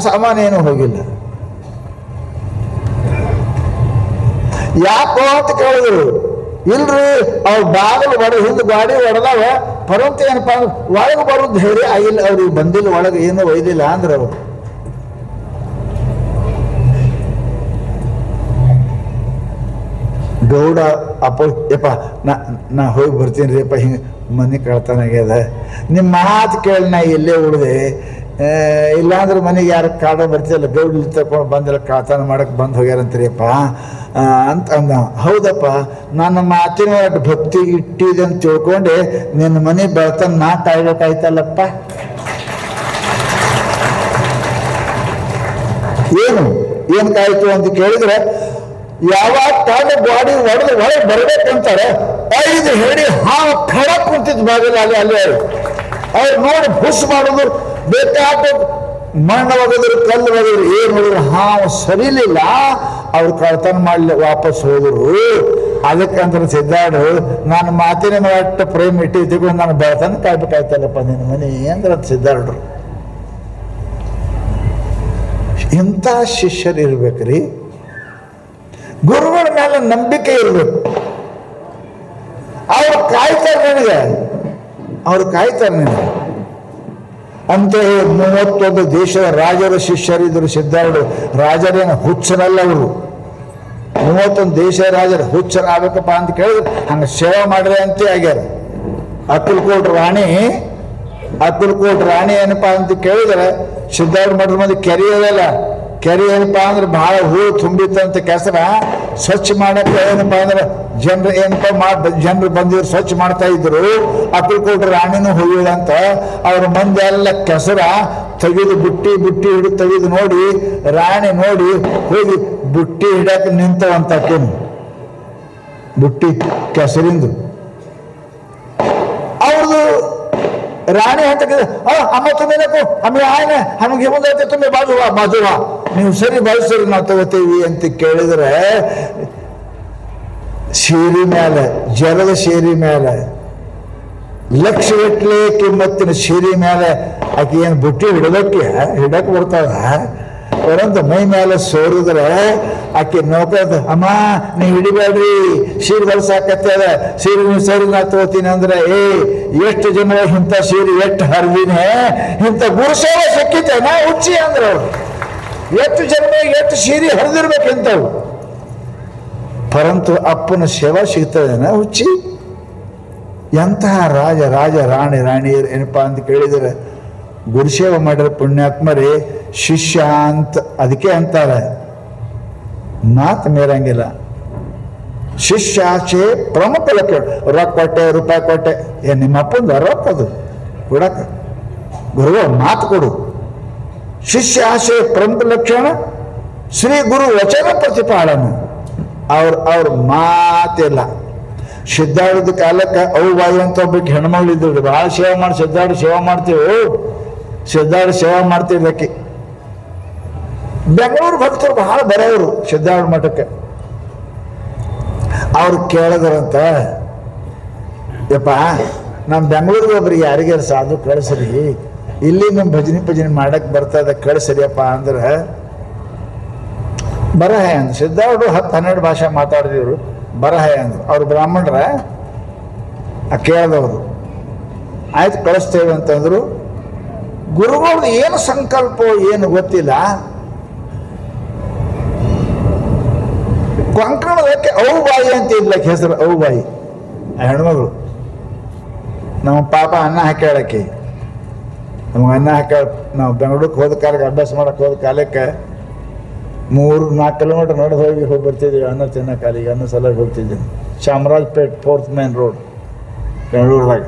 ಸಾಮಾನು ಏನು ಹೋಗಿಲ್ಲ. ಯಾಕೋ ಅಂತ ಕೇಳಿದ್ರು. ಇಲ್ರಿ ಅವ್ರ ಬಾಗಿಲು ಹಿಂದೆ ಗಾಡಿ ಹೊಡೆದಾವ, ಪರಂತ ಏನಪ್ಪಾ ಅಂದ್ರೆ ಒಳಗೆ ಬರೋದು ಧೈರ್ಯ ಆಗಿಲ್ಲ, ಅವ್ರಿಗೆ ಬಂದಿಲ್ಲ, ಒಳಗೆ ಏನು ಒಯ್ದಿಲ್ಲ ಅಂದ್ರೆ ಅವರು. ಗೌಡ ಅಪ್ಪ ಯಪ್ಪ ನಾ ಹೋಗಿ ಬರ್ತೀನಿ ರೀ ಅಪ್ಪ, ಹಿಂಗೆ ಮನೆ ಕಳ್ತನ ಆಗ್ಯದ, ನಿಮ್ಮ ಮಾತು ಕೇಳಿ ನಾ ಇಲ್ಲೇ ಉಳಿದೆ, ಇಲ್ಲಾಂದ್ರೆ ಮನೆಗೆ ಯಾರು ಕಾಡ ಬರ್ತಿಲ್ಲ, ಗೌಡ್ಲಿ ತಗೊಂಡು ಬಂದಿಲ್ಲ, ಕಳ್ತನ ಮಾಡಕ್ಕೆ ಬಂದು ಹೋಗ್ಯಾರಂತೀರಿಯಪ್ಪ ಅಂತ ಅಂದ. ಹೌದಪ್ಪ, ನನ್ನ ಮಾತಿನ ಭಕ್ತಿ ಇಟ್ಟಿದೆ ಅಂತ ತಿಳ್ಕೊಂಡೆ ನಿನ್ನ ಮನೆ ಬೆಳ್ತನ ನಾ ಕಾಯ್ಬೇಕಾಯ್ತಲ್ಲಪ್ಪ. ಏನು ಕಾಯ್ತು ಅಂತ ಕೇಳಿದ್ರೆ, ಯಾವಾಗ ಕಾಡ ಗಾಡಿ ಹೊಡೆದು ಒಳಗೆ ಬರ್ಬೇಕಂತಾರೆ 5 ಹೇಳಿ ಹಾವು ಖಡಕ್ ಕುಂತಿದ್ ಬಾಗಿಲ ಅಲ್ಲಿ ಅವ್ರು ನೋಡಿ ಹುಸ್ ಮಾಡೋದು, ಬೇಕಾದ ಮಣ್ಣು ಒಗದ್ರು, ಕಲ್ಲು ಒಗದ್ರು, ಏನು ಹೋದ್ರು ಹಾವು ಸರಿಲಿಲ್ಲ. ಅವ್ರು ಕಳ್ತನ ಮಾಡ್ಲಿ ವಾಪಸ್ ಹೋದ್ರು. ಅದಕ್ಕಂತ ಸಿದ್ದಾಡು ನಾನು ಮಾತಿನ ಒಟ್ಟು ಪ್ರೇಮ್ ಇಟ್ಟಿದ್ದು ನಾನು ಬೆಳ್ತನ ಕಾಯ್ಬೇಕಾಯ್ತಲ್ಲಪ್ಪ ನಿನ್ನ ಮನೆ ಅಂದ್ರೆ ಸಿದ್ದಾಡ್ರು. ಇಂಥ ಶಿಷ್ಯರು ಇರ್ಬೇಕ್ರಿ. ಗುರುಗಳ ಮೇಲೆ ನಂಬಿಕೆ ಇರಬೇಕು. ಅವ್ರು ಕಾಯ್ತಾರೆ ನಿನಗೆ. ಅಂತ 31 ದೇಶದ ರಾಜರ ಶಿಷ್ಯರಿದ್ರು ಸಿದ್ಧಾರೂಢರು. ರಾಜರೇನು ಹುಚ್ಚರಲ್ಲ ಅವರು. 31 ದೇಶದ ರಾಜರು ಹುಚ್ಚರಾಗಬೇಕಪ್ಪ ಅಂತ ಕೇಳಿದ್ರೆ ಹಂಗೆ ಸೇವೆ ಮಾಡ್ರೆ ಅಂತ ಆಗ್ಯಾರ. ಅಕ್ಕಲ್ಕೋಟ್ ರಾಣಿ ಏನಪ್ಪಾ ಅಂತ ಕೇಳಿದ್ರೆ ಸಿದ್ಧಾರೂಢ ಮಠದ ಮಂದಿ ಕೆರೆ ಏನಪ್ಪಾ ಅಂದ್ರೆ ಬಹಳ ಹೂ ತುಂಬಿತ್ತಂತ ಕೆಸರ ಸ್ವಚ್ಛ ಮಾಡಕ್ಕೆ ಏನಪ್ಪಾ ಅಂದ್ರೆ ಜನರು ಬಂದಿದ್ರು ಸ್ವಚ್ಛ ಮಾಡ್ತಾ ಇದ್ರು. ಅಕ್ಕಲ್ಕೋಟ್ ರಾಣಿನೂ ಹೋಗಿದಂತ ಅವ್ರ ಮಂದಿ ಎಲ್ಲ ಕೆಸರ ತೆಗೆದು ಬುಟ್ಟಿ ಹಿಡಿದು ತೆಗೆದು ನೋಡಿ, ರಾಣಿ ನೋಡಿ ಹೋಗಿ ಬುಟ್ಟಿ ಹಿಡಕ್ಕೆ ನಿಂತವಂತಕ್ಕೇನು ಬುಟ್ಟಿ ಕೆಸರಿಂದು ಅವ್ರದ್ದು. ರಾಣಿ ಅಂತ ಅಮ್ಮ ತುಂಬಿನಕು ಅಮ್ಮ ಆಯ್ನ ನಮಗೆ ಮುಂದೆ ತುಂಬಿ ಬಾಜುವ ನೀವು ಸರಿ ಬಳಸ್ರಿ ನಾವು ತಗೋತೀವಿ ಅಂತ ಕೇಳಿದ್ರೆ, ಸೀರೆ ಮೇಲೆ ಜಲದ ಸೀರೆ ಮೇಲೆ ಲಕ್ಷಗಟ್ಟಲೆ ಕಿಮ್ಮತ್ತಿನ ಸೀರೆ ಮೇಲೆ ಆಕೆ ಏನು ಬುಟ್ಟಿ ಹಿಡಕ್ ಬರ್ತಾವ. ಅವರಂತ ಮೈ ಮೇಲೆ ಸೋರಿದ್ರೆ ಆಕೆ ನೋಕದ, ಅಮ್ಮ ನೀವು ಹಿಡಿಬೇಡ್ರಿ, ಸೀರೆ ಬಳಸಾಕತ್ತದ, ಸೀರೆ ನೀವು ಸರಿ ನಾ ತಗೋತೀನಿ ಅಂದ್ರೆ, ಎಷ್ಟು ಜನ ಇಂಥ ಸೀರೆ ಎಷ್ಟು ಹರಿದಿನೇ, ಇಂಥ ಗುರುಸೇವೆ ಸಿಕ್ಕಿತೆ ನಾ ಹುಚ್ಚಿ ಅಂದ್ರೆ ಅವ್ರು ಎಷ್ಟು ಜನ ಎಷ್ಟು ಸೀರೆ ಹರಿದಿರ್ಬೇಕು ಇಂಥವು. ಪರಂತು ಅಪ್ಪನ ಸೇವಾ ಸಿಗ್ತದೇನ ಹುಚ್ಚಿ. ಎಂತಹ ರಾಣಿಯರು ಏನಪ್ಪಾ ಅಂತ ಕೇಳಿದರೆ, ಗುರುಸೇವೆ ಮಾಡಿದ್ರೆ ಪುಣ್ಯಾತ್ಮರೇ ಶಿಷ್ಯ ಅಂತ ಅದಕ್ಕೆ ಅಂತಾರೆ. ಮಾತು ಮೇರಂಗಿಲ್ಲ. ಶಿಷ್ಯ ಆಚೆ ಪ್ರಮುಖ ಲಕ್ಷಣ. ರೊಕ್ಕ ಕೊಟ್ಟೆ, ರೂಪಾಯಿ ಕೊಟ್ಟೆ, ನಿಮ್ಮ ಅಪ್ಪಂದು ರೊಕ್ಕದು ಕೊಡಕ ಗುರು ಮಾತು ಕೊಡು. ಶಿಷ್ಯ ಆಶೆ ಪ್ರಮುಖ ಲಕ್ಷಣ ಶ್ರೀ ಗುರು ವಚನ ಪ್ರತಿಪಾಲನ. ಅವ್ರ ಮಾತಿಲ್ಲ. ಸಿದ್ಧಾರ್ಢದ ಕಾಲಕ್ಕೆ ಬಾಯಿ ಅಂತ ಒಬ್ಬಕ್ಕೆ ಹೆಣ್ಮಗಳು ಇದ್ದು ಬಹಳ ಸೇವೆ ಮಾಡಿ ಸಿದ್ಧಾರ್ಢ ಸೇವೆ ಮಾಡ್ತೀವಿ. ಬೆಂಗಳೂರು ಭಕ್ತರು ಬಹಳ ಬರೋರು ಸಿದ್ಧಾರ್ಢ ಮಠಕ್ಕೆ. ಅವ್ರು ಕೇಳಿದ್ರಂತ, ಯಪ್ಪ ನಮ್ಮ ಬೆಂಗಳೂರಿಗೆ ಒಬ್ರಿಗೆ ಯಾರಿಗಾರು ಸಾಧು ಕಳಿಸ್ರಿ, ಇಲ್ಲಿ ನಮ್ಮ ಭಜನೆ ಮಾಡಕ್ ಬರ್ತದ ಕಳಿಸ್ರಿಯಪ್ಪ ಅಂದ್ರೆ, ಬರಹ ಅಂದ್ರು. ಸಿದ್ಧಾರ್ಢರು 10-12 ಭಾಷೆ ಮಾತಾಡಿದವರು ಬರಹ ಅಂದ್ರು. ಅವ್ರು ಬ್ರಾಹ್ಮಣರ ಕೇಳಿದವರು. ಆಯ್ತು ಕಳಿಸ್ತೇವೆ ಅಂತಂದ್ರು. ಗುರುಗಳದ್ದು ಏನು ಸಂಕಲ್ಪ ಏನು ಗೊತ್ತಿಲ್ಲ. ಕೊಂಕಣದಕ್ಕೆ ಔಬಾಯಿ ಅಂತ ಇದ್ಲಕ್ಕೆ ಹೆಸರು, ಔಬಾಯಿ ಆ ಹೆಣ್ಮಗಳು. ನಮ್ಮ ಪಾಪ ಅನ್ನ ಹಾಕ್ಯಾಳಕ್ಕೆ, ನಮ್ಗೆ ಅನ್ನ ಹಾಕ್ಯಾಳ. ನಾವು ಬೆಂಗಳೂರಿಗೆ ಹೋದ ಕಾಲಕ್ಕೆ ಅಭ್ಯಾಸ ಮಾಡಕ್ಕೆ ಹೋದ ಕಾಲಕ್ಕೆ 3-4 ಕಿಲೋಮೀಟರ್ ನಡೆದು ಹೋಗಿ ಬರ್ತಿದ್ದೀವಿ ಅನ್ನ ತಿನ್ನೋ ಕಾಲಿಗೆ. ಅನ್ನ ಸಲ ಹೋಗ್ತಿದ್ದೀನಿ. ಚಾಮರಾಜಪೇಟ್ 4th ಮೇನ್ ರೋಡ್ ಬೆಂಗಳೂರದಾಗ.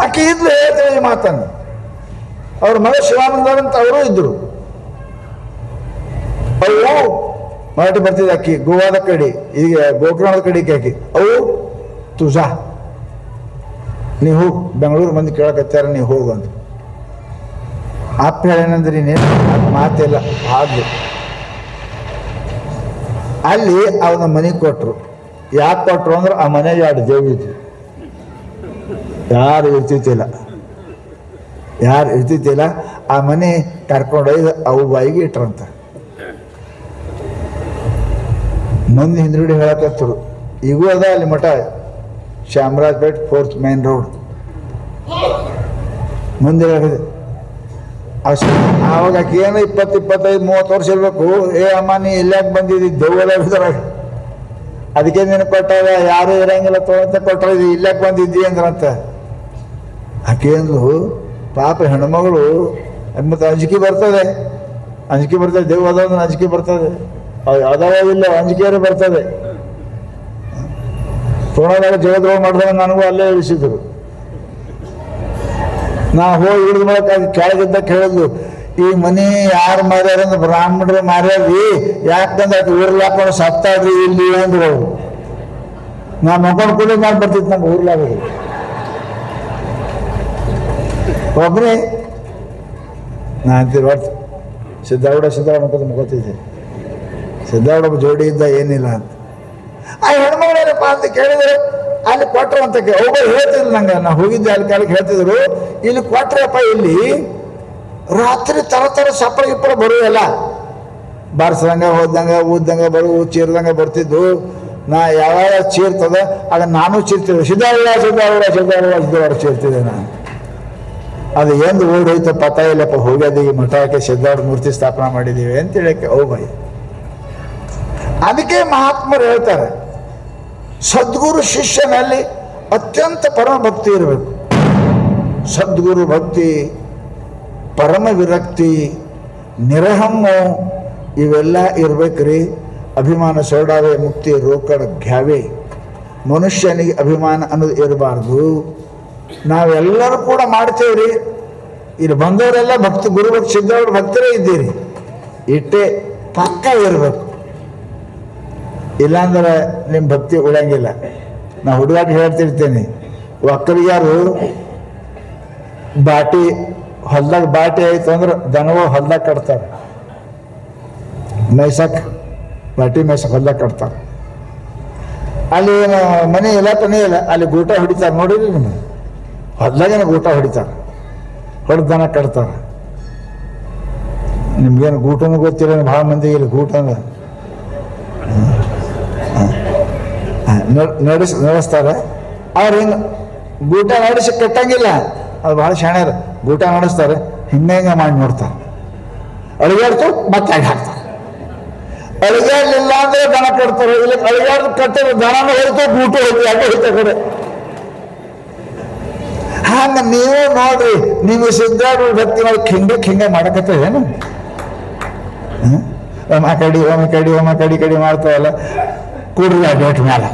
ಆಕೆ ಇದ್ಲು ಹೇಳ್ತೇವೆ ಈ ಮಾತನ್ನು. ಅವ್ರ ಮಗ ಶಿವಾನಂದ ಅಂತ ಅವರು ಇದ್ರು. ಅವು ಮರಾಠಿ ಬರ್ತಿದ್ದೆ ಅಕ್ಕಿ, ಗೋವಾದ ಕಡೆ, ಈಗ ಗೋಕರ್ಣದ ಕಡೆಗೆ ಆಕಿ. ಅವು ತುಜಾ ನೀವು ಹೋಗಿ, ಬೆಂಗಳೂರು ಮಂದಿ ಕೇಳಕತ್ತಾರ, ನೀವು ಹೋಗು ಅಂತ. ಅಪ್ಪ ಹೇಳೇನಂದ್ರೆ ಇನ್ನೇನು ಮಾತಿಲ್ಲ. ಆಗ್ಲಿ ಅಲ್ಲಿ ಅವನ ಮನೆಗೆ ಕೊಟ್ಟರು. ಯಾಕೆ ಕೊಟ್ಟರು ಅಂದ್ರೆ ಆ ಮನೆಗೆ 2 ದೇವಿ ಇತ್ತು. ಯಾರು ಇರ್ತಿತ್ತಿಲ್ಲ. ಆ ಮನೆ ಕರ್ಕೊಂಡೊಯ್ದು ಅವು ಬಾಯಿಗೆ ಇಟ್ರಂತ. ಮಂದಿ ಹಿಂದ್ಗಡೆ ಹೇಳಕತ್ತರು. ಈಗೂ ಅದ ಅಲ್ಲಿ ಮಠ, ಚಾಮರಾಜಪೇಟ್ 4th ಮೇನ್ ರೋಡ್ ಮುಂದೆ ಹೇಳಿದೆ. ಆವಾಗ ಆಕೆ ಏನೋ 20-25-30 ವರ್ಷ ಇರಬೇಕು. ಏ ಅಮ್ಮ ನೀ ಇಲ್ಲಾಕೆ ಬಂದಿದ್ದಿ ದೆವ್ವದಾಗ, ಅದಕ್ಕೆ ನೀನು ಕೊಟ್ಟಾಗ ಯಾರು ಇರಂಗಿಲ್ಲ ತೊಗೊಂತ ಕೊಟ್ಟ, ಇಲ್ಲಾಕೆ ಬಂದಿದ್ದಿ ಅಂದ್ರಂತ. ಆಕೆ ಅಂದ್ಲು ಪಾಪ ಹೆಣ್ಮಗಳು. ಮತ್ತು ಅಂಜಿಕೆ ಬರ್ತದೆ, ದೆವ್ವ ಅದಾವ ಅಂಜಿಕೆ ಬರ್ತದೆ. ಅದಾವ ಇಲ್ಲ ಅಂಜಿಕೆಯರು ಬರ್ತದೆ. ತೋಣದಾಗ ಜಗದ್ರೋಹ ಮಾಡಿದಾಗ ನನಗೂ ಅಲ್ಲೇ ಇಳಿಸಿದ್ರು. ನಾ ಹೋಗಿ ಹಿಡಿದ ಮೂಲಕ ಕೆಳಗಿದ್ದ ಕೇಳಿದ್ಲು, ಈ ಮನೆ ಯಾರು ಮಾರ್ಯಾರಂದ್ರೆ ಬ್ರಾಹ್ಮಣರು ಮಾರ್ಯಾರ್ರಿ, ಯಾಕಂದ್ರೆ ಅದು ಊರ್ಲಾಕೊಂಡು ಸತ್ತಾಡ್ರಿ ಇಲ್ಲಿ ಅಂದ್ರು ಅವರು. ನಾ ಮಕ್ಕಳು ಕೂಡ ಮಾಡಿ ಬರ್ತಿತ್ತು ನಂಗೆ ಊರ್ಲಾಗೋದು ಒಬ್ಬನೇ. ನಾ ಅಂತೀರಿ ಹೊರ್ತು ಸಿದ್ಧಾರೂಢ ಅಂತ ಮುಗೋತಿದ್ದೆ. ಸಿದ್ಧಾರೂಢ ಜೋಡಿ ಇದ್ದ ಏನಿಲ್ಲ ಅಂತ. ಆ ಹೆಣ್ಮಗಳೇನಪ್ಪ ಅಂತ ಕೇಳಿದ್ರೆ ಅಲ್ಲಿ ಕೊಟ್ರು ಅಂತ ಒಬ್ಬರು ಹೇಳ್ತಿದ್ರು ನಂಗೆ. ನಾ ಹೋಗಿದ್ದೆ ಅಲ್ಲಿ ಕಾಲಕ್ಕೆ ಹೇಳ್ತಿದ್ರು, ಇಲ್ಲಿ ಕೊಟ್ರಪ್ಪ, ಇಲ್ಲಿ ರಾತ್ರಿ ತರ ಸಪ್ಪಳ ಗಿಪ್ಪಳ ಬರುವಲ್ಲ, ಬಾರಿಸ್ದಂಗ ಹೋದಂಗ ಊದ್ದಂಗ ಚೀರ್ದಂಗ ಬರ್ತಿದ್ದು. ನಾ ಯಾವಾಗ ಚೀರ್ತದ ಆಗ ನಾನು ಚೀರ್ತಿದ್ದೆ. ಸಿದ್ಧಾರೂಢ ಚೀರ್ತಿದ್ದೆ ನಾನು. ಅದು ಎಂದು ಓಡೋಯ್ತು ಪತ ಇಲ್ಲಪ್ಪ, ಹೋಗ್ಯದ ಈ ಮಠಕ್ಕೆ ಸಿದ್ಧಾರೂಢ ಮೂರ್ತಿ ಸ್ಥಾಪನಾ ಮಾಡಿದ್ದೀವಿ ಅಂತ ಹೇಳಕ್ಕೆ ಔಬಾಯಿ. ಅದಕ್ಕೆ ಮಹಾತ್ಮರು ಹೇಳ್ತಾರೆ, ಸದ್ಗುರು ಶಿಷ್ಯನಲ್ಲಿ ಅತ್ಯಂತ ಪರಮ ಭಕ್ತಿ ಇರಬೇಕು. ಸದ್ಗುರು ಭಕ್ತಿ, ಪರಮ ವಿರಕ್ತಿ, ನಿರಹಮ್ಮು ಇವೆಲ್ಲ ಇರ್ಬೇಕ್ರಿ. ಅಭಿಮಾನ ಸೋಡಾವೆ ಮುಕ್ತಿ ರೋಕಡ ಘ್ಯಾವೆ. ಮನುಷ್ಯನಿಗೆ ಅಭಿಮಾನ ಅನ್ನೋದು ಇರಬಾರ್ದು. ನಾವೆಲ್ಲರೂ ಕೂಡ ಮಾಡ್ತೇವ್ರಿ. ಇಲ್ಲಿ ಬಂದವರೆಲ್ಲ ಗುರು ಭಕ್ತಿ ಸಿದ್ಧಾರೂಢ ಭಕ್ತರೇ ಇದ್ದೀರಿ. ಇಟ್ಟೆ ಪಕ್ಕ ಇರಬೇಕು. ಇಲ್ಲಾಂದ್ರೆ ನಿಮ್ಮ ಭಕ್ತಿ ಉಳಿಯಂಗಿಲ್ಲ. ನಾ ಹುಡುಗಾಟ ಹೇಳ್ತಿರ್ತೇನೆ, ಒಕ್ಕಲಿಗಾರು ಹೊಲ್ದಾಗ ಬಾಟಿ ಆಯ್ತು ಅಂದ್ರೆ ದನಗಳು ಹೊಲ್ದಾಗ ಕಟ್ತಾರೆ. ಬಾಟಿ ಮೇಯ್ಸಕ್ ಹೊಲ್ದಾಗ ಕಟ್ತಾರೆ. ಅಲ್ಲಿ ಏನು ಮನೆ ಇಲ್ಲ ಪನಿ ಇಲ್ಲ, ಅಲ್ಲಿ ಗೂಟ ಹೊಡಿತಾರೆ. ನೋಡಿರಿ ನಿಮ್ಮ ಹೊಲ್ದಾಗೇನು ಗೂಟ ಹೊಡಿತಾರೆ, ಹೊಡೆದು ದನ ಕಟ್ತಾರೆ. ನಿಮ್ಗೇನು ಗೂಟನೂ ಗೊತ್ತಿಲ್ಲ. ಭಾಳ ಮಂದಿಗೆ ಇಲ್ಲಿ ಗೂಟ ಅಂದ್ರೆ ನಡೆಸ್ತಾರೆ. ಅವ್ರು ಹಿಂಗೆ ಗೂಟ ನಡೆಸಿ ಕಟ್ಟಂಗಿಲ್ಲ. ಅದು ಭಾಳ ಶಾಣ್ಯರು. ಗೂಟ ನಡೆಸ್ತಾರೆ, ಹಿಂಗೆ ಮಾಡಿ ನೋಡ್ತಾರೆ. ಅಳಿಗಾಡ್ತು ಮತ್ತೆ ಹಾಕ್ತಾರೆ. ಅಳಿಗಾಡ್ಲಿಲ್ಲ ಅಂದ್ರೆ ದನ ಕಟ್ತಾರೆ. ಇಲ್ಲ ಅಳಿಗಾಡ್ದು ಕಟ್ಟಿದ್ರೆ ದನನೂ ಹೋಯ್ತು, ಗೂಟ ಹೋಯ್ತು, ಯಾಕೆ ಹೋಯ್ತಾ ಕಡೆ. ಹಂಗ ನೀವು ನೋಡ್ರಿ, ನೀವು ಸಿದ್ಧಾರೂಢ ಭಕ್ತಿ ಮಾಡಿ ಹಿಂಗೆ ಮಾಡಕತ್ತೇನು? ಕಡಿ ಮಾಡ್ತಾವಲ್ಲ. ಕೂಡ್ರಿ ಆ ಡೇಟ್ ಮೇಲೆ,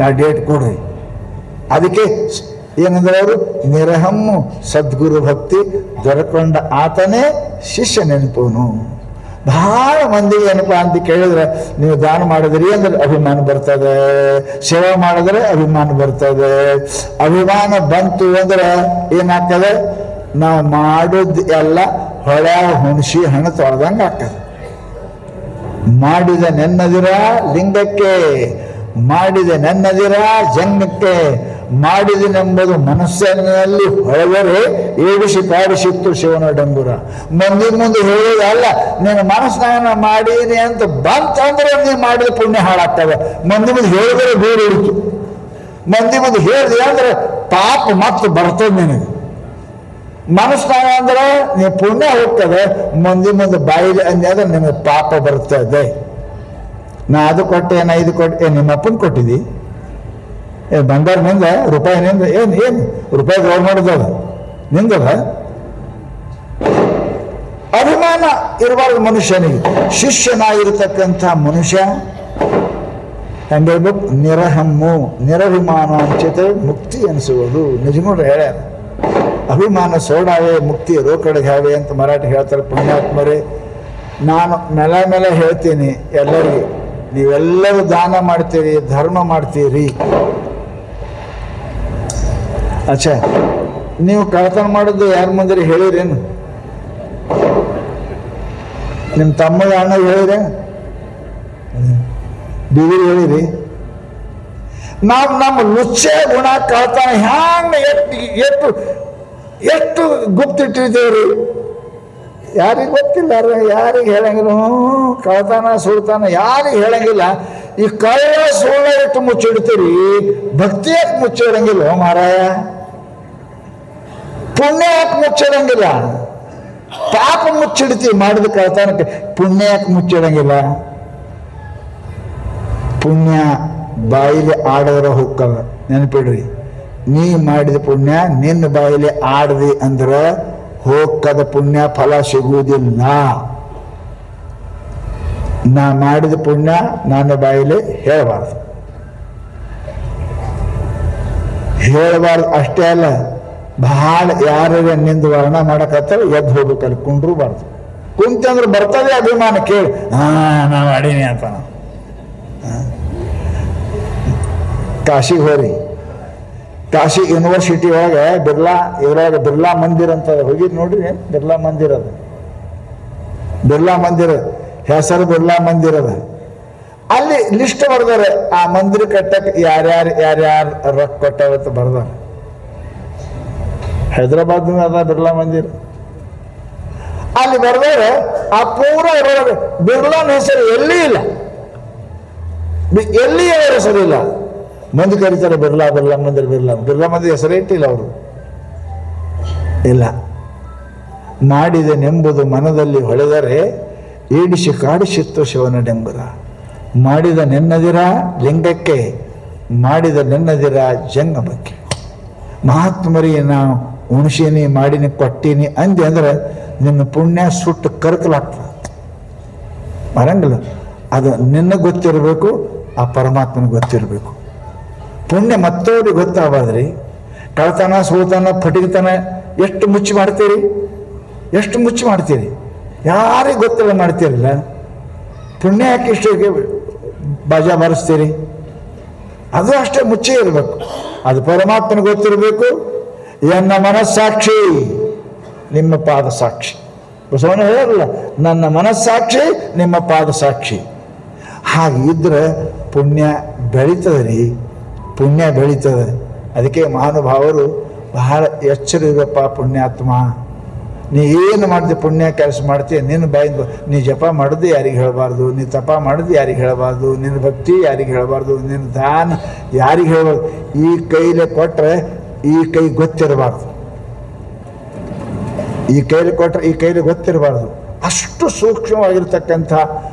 ಆ ಡೇಟ್ ಕೂಡ್ರಿ. ಅದಕ್ಕೆ ಏನಂದ್ರೆ ಅವರು ನಿರಹಮ್ಮು ಸದ್ಗುರು ಭಕ್ತಿ ದೊರಕೊಂಡ ಆತನೇ ಶಿಷ್ಯ ನೆನಪುನು. ಬಹಳ ಮಂದಿಗೆ ಏನಪ್ಪ ಅಂತ ಕೇಳಿದ್ರೆ, ನೀವು ದಾನ ಮಾಡಿದ್ರಿ ಅಂದ್ರೆ ಅಭಿಮಾನ ಬರ್ತದೆ, ಸೇವೆ ಮಾಡಿದ್ರೆ ಅಭಿಮಾನ ಬರ್ತದೆ. ಅಭಿಮಾನ ಬಂತು ಅಂದ್ರೆ ಏನಾಗ್ತದೆ, ನಾವು ಮಾಡೋದು ಎಲ್ಲ ಹೊಳೆ ಹುಣಸಿ ಹಣ್ಣು ತೊಳೆದಂಗೆ ಆಗ್ತದೆ. ಮಾಡಿದ ನೆನ್ನದಿರ ಲಿಂಗಕ್ಕೆ, ಮಾಡಿದ ನೆನ್ನದಿರ ಜಂಗಕ್ಕೆ, ಮಾಡಿದನೆಂಬುದು ಮನಸ್ಸಿನಲ್ಲಿ ಹೊಳೆದರೆ ಏಡಿಸಿ ಕಾಡಿಸಿತ್ತು ಶಿವನ ಡಂಗುರ. ಮಂದಿ ಮುಂದೆ ಹೇಳೋದಲ್ಲ, ನೀನು ಮನಸ್ನಾನ ಮಾಡೀನಿ ಅಂತ ಬಂತಂದ್ರೆ ನೀನು ಮಾಡಿದ ಪುಣ್ಯ ಹಾಳಾಗ್ತದೆ. ಮಂದಿ ಮುಂದೆ ಹೇಳಿದ್ರೆ ಬೇರೆ ಹಿಡಿತು. ಮಂದಿ ಮುಂದೆ ಹೇಳಿದೆ ಅಂದ್ರೆ ಪಾಪ ಮತ್ತೆ ಬರ್ತದೆ ನಿನಗೆ. ಮನಸ್ನಾನ ಅಂದ್ರೆ ನೀವು ಪುಣ್ಯ ಹೋಗ್ತದೆ, ಮಂದಿ ಮುಂದೆ ಬಾಯಿಲಿ ಅಂದ್ರೆ ನಿಮಗೆ ಪಾಪ ಬರ್ತದೆ. ನಾ ಅದು ಕೊಟ್ಟೆ, ನಾ ಇದು ಕೊಟ್ಟೆ, ನಿಮ್ಮ ಅಪ್ಪನ ಕೊಟ್ಟಿದ್ದಿ ಬಂಗಾರ ನಿಂದ, ರೂಪಾಯಿ ನಿಂದ, ಏನು ರೂಪಾಯಿ ಗೌರ್ಮೆಂಟ್ದದ ನಿಂದದ. ಅಭಿಮಾನ ಇರಬಾರ್ದು ಮನುಷ್ಯನಿಗೆ. ಶಿಷ್ಯನಾಗಿರ್ತಕ್ಕಂಥ ಮನುಷ್ಯ ಹೆಂಗೇಳ್ಬೇಕು, ನಿರಹಮ್ಮು ನಿರಭಿಮಾನ ಅಂಚಿತೆ ಮುಕ್ತಿ ಅನಿಸುವುದು. ನಿಜಮೂರು ಹೇಳ್ಯಾರ, ಅಭಿಮಾನ ಸೋಡಾವೆ ಮುಕ್ತಿ ರೋಕಡೆಗೆ ಹಾವೆ ಅಂತ ಮರಾಠಿ ಹೇಳ್ತಾರೆ ಪುಣ್ಯಾತ್ಮರೇ. ನಾನು ಮೇಲೆ ಹೇಳ್ತೀನಿ ಎಲ್ಲರಿಗೂ, ನೀವೆಲ್ಲರೂ ದಾನ ಮಾಡ್ತೀರಿ, ಧರ್ಮ ಮಾಡ್ತೀರಿ. ಅಚ್ಚಾ, ನೀವು ಕಳ್ತನ ಮಾಡೋದು ಯಾರ ಮುಂದೆ ಹೇಳಿರೇನು? ನಿಮ್ಮ ತಮ್ಮ ಅಣ್ಣ ಹೇಳಿರೆ, ಬೀದಿಗೆ ಹೇಳಿರಿ. ನಾವು ನಮ್ಮ ಲುಚ್ಚೆ ಗುಣ ಕಳ್ತನ ಹ್ಯಾಂಗ ಎಷ್ಟು ಎಷ್ಟು ಗುಪ್ತಿಟ್ಟಿದ್ದೇವ್ರಿ, ಯಾರಿಗೆ ಗೊತ್ತಿಲ್ಲ, ಯಾರಿಗೆ ಹೇಳಂಗಿಲ್ಲ. ಕಳ್ತನ ಸುಳ್ತಾನ ಯಾರಿಗೆ ಹೇಳಂಗಿಲ್ಲ. ಈ ಕಳ್ಳ ಸುಳ್ಳ ಎಷ್ಟು ಮುಚ್ಚಿಡ್ತೀರಿ, ಭಕ್ತಿ ಯಾಕೆ ಮುಚ್ಚಿಡಂಗಿಲ್ಲ ಮಾರಾಯ? ಪುಣ್ಯ ಯಾಕೆ ಮುಚ್ಚಿಡಂಗಿಲ್ಲ? ಪಾಪ ಮುಚ್ಚಿಡ್ತೀವಿ ಮಾಡಿದ ಕಳ್ತನಕ್ಕೆ, ಪುಣ್ಯ ಯಾಕೆ ಮುಚ್ಚಿಡಂಗಿಲ್ಲ? ಪುಣ್ಯ ಬಾಯಿಲಿ ಆಡೋರ ಹೋಗಲ್ಲ, ನೆನಪಿಡ್ರಿ. ನೀ ಮಾಡಿದ ಪುಣ್ಯ ನಿನ್ನ ಬಾಯಿಲಿ ಆಡದಿ ಅಂದ್ರೆ ಹೋಗದ ಪುಣ್ಯ ಫಲ ಸಿಗುವುದಿಲ್ಲ. ನಾ ಮಾಡಿದ ಪುಣ್ಯ ನನ್ನ ಬಾಯಿಲಿ ಹೇಳಬಾರ್ದು. ಹೇಳಬಾರ್ದು ಅಷ್ಟೇ ಅಲ್ಲ, ಬಹಳ ಯಾರು ನಿಂದು ವರ್ಣ ಮಾಡಕತ್ತಾರೆ ಎದ್ದು ಹೋಗ್ಬೇಕಲ್ಲಿ, ಕುಂಡ್ರೂಬಾರ್ದು. ಕುಂತಂದ್ರೆ ಬರ್ತದೆ ಅಭಿಮಾನ, ಕೇಳಿ ನಾ ಮಾಡೀನಿ ಅಂತ. ಕಾಶಿಗೆ ಹೋರಿ, ಕಾಶಿ ಯೂನಿವರ್ಸಿಟಿ ಒಳಗೆ ಇದ್ರೊಳಗೆ ಬಿರ್ಲಾ ಮಂದಿರ ಅಂತ ಹೋಗಿದ್ ನೋಡ್ರಿ. ಬಿರ್ಲಾ ಮಂದಿರ ಅದು, ಬಿರ್ಲಾ ಮಂದಿರ ಹೆಸರು ಬಿರ್ಲಾ ಮಂದಿರ ಅದ. ಅಲ್ಲಿ ಲಿಸ್ಟ್ ಬರ್ದಾರೆ, ಆ ಮಂದಿರ ಕಟ್ಟಕ್ಕೆ ಯಾರ್ಯಾರು ರೊಕ್ಕ ಕೊಟ್ಟವತ್ತು ಬರ್ದಾರ. ಹೈದರಾಬಾದ್ ಅದ ಬಿರ್ಲಾ ಮಂದಿರ. ಅಲ್ಲಿ ಬರ್ದಾರೆ, ಆ ಪೂರ ಇರೋದು ಬಿರ್ಲಾನ ಹೆಸರು ಎಲ್ಲಿ ಇಲ್ಲ, ಎಲ್ಲಿ ಹೆಸರಿಲ್ಲ. ಮಂದಿ ಕರೀತಾರೆ ಬಿರ್ಲಾ ಮಂದಿರ, ಬಿರ್ಲಾ ಮಂದಿರ ಹೆಸರೇ ಇಟ್ಟಿಲ್ಲ ಅವರು. ಇಲ್ಲ, ಮಾಡಿದನೆಂಬುದು ಮನದಲ್ಲಿ ಹೊಳೆದರೆ ಏಡಿಸಿ ಕಾಡಿಸಿತ್ತು ಶಿವನ ಡೆಂಬುರ. ಮಾಡಿದ ನೆನ್ನದಿರ ಲಿಂಗಕ್ಕೆ, ಮಾಡಿದ ನೆನ್ನದಿರ ಜಂಗಮಕ್ಕೆ. ಮಹಾತ್ಮರಿಗೆ ನಾವು ಉಣಿಸೀನಿ, ಮಾಡಿನಿ, ಕೊಟ್ಟೀನಿ ಅಂದೆ ಅಂದ್ರೆ ನಿನ್ನ ಪುಣ್ಯ ಸುಟ್ಟು ಕರಕಲಾಗ್ತದೆ, ಬರಂಗಿಲ್ಲ. ಅದು ನಿನ್ನ ಗೊತ್ತಿರಬೇಕು, ಆ ಪರಮಾತ್ಮನ ಗೊತ್ತಿರಬೇಕು. ಪುಣ್ಯ ಮತ್ತವ್ರಿಗೆ ಗೊತ್ತಾಗ್ಬಾರ್ದ್ರಿ. ಕಳ್ತನ, ಸೋತನ, ಫಟಿತನ ಎಷ್ಟು ಮುಚ್ಚಿ ಮಾಡ್ತೀರಿ, ಎಷ್ಟು ಮುಚ್ಚಿ ಮಾಡ್ತೀರಿ, ಯಾರಿಗೆ ಗೊತ್ತಿಲ್ಲ ಮಾಡ್ತೀರಲ್ಲ. ಪುಣ್ಯ ಯಾಕೆ ಇಷ್ಟು ಬಾಜಾ ಬಾರಿಸ್ತೀರಿ? ಅದು ಅಷ್ಟೇ ಮುಚ್ಚೇ ಇರಬೇಕು. ಅದು ಪರಮಾತ್ಮನ ಗೊತ್ತಿರಬೇಕು. ಎನ್ನ ಮನಸ್ಸಾಕ್ಷಿ ನಿಮ್ಮ ಪಾದ ಸಾಕ್ಷಿ. ಬಸವಣ್ಣ ಹೇಳಲ್ಲ, ನನ್ನ ಮನಸ್ಸಾಕ್ಷಿ ನಿಮ್ಮ ಪಾದ ಸಾಕ್ಷಿ. ಹಾಗಿದ್ರೆ ಪುಣ್ಯ ಬೆಳೀತದೆ ರೀ, ಪುಣ್ಯ ಬೆಳೀತದೆ. ಅದಕ್ಕೆ ಮಹಾನುಭಾವರು ಬಹಳ ಎಚ್ಚರ ಇರಪ್ಪ ಪುಣ್ಯಾತ್ಮ. ನೀ ಏನು ಮಾಡ್ತೀವಿ, ಪುಣ್ಯ ಕೆಲಸ ಮಾಡ್ತೀಯ, ನಿನ್ನ ಬಾಯಿಂದ ನೀ ಜಪ ಮಾಡೋದು ಯಾರಿಗೆ ಹೇಳಬಾರ್ದು, ನೀ ತಪ ಮಾಡೋದು ಯಾರಿಗೆ ಹೇಳಬಾರ್ದು, ನಿನ್ನ ಭಕ್ತಿ ಯಾರಿಗೆ ಹೇಳಬಾರ್ದು, ನಿನ್ನ ದಾನ ಯಾರಿಗೆ ಹೇಳಬಾರ್ದು. ಈ ಕೈಲಿ ಕೊಟ್ಟರೆ ಈ ಕೈ ಗೊತ್ತಿರಬಾರ್ದು, ಈ ಕೈಲಿ ಕೊಟ್ಟರೆ ಈ ಕೈಲಿ ಗೊತ್ತಿರಬಾರ್ದು. ಅಷ್ಟು ಸೂಕ್ಷ್ಮವಾಗಿರ್ತಕ್ಕಂಥ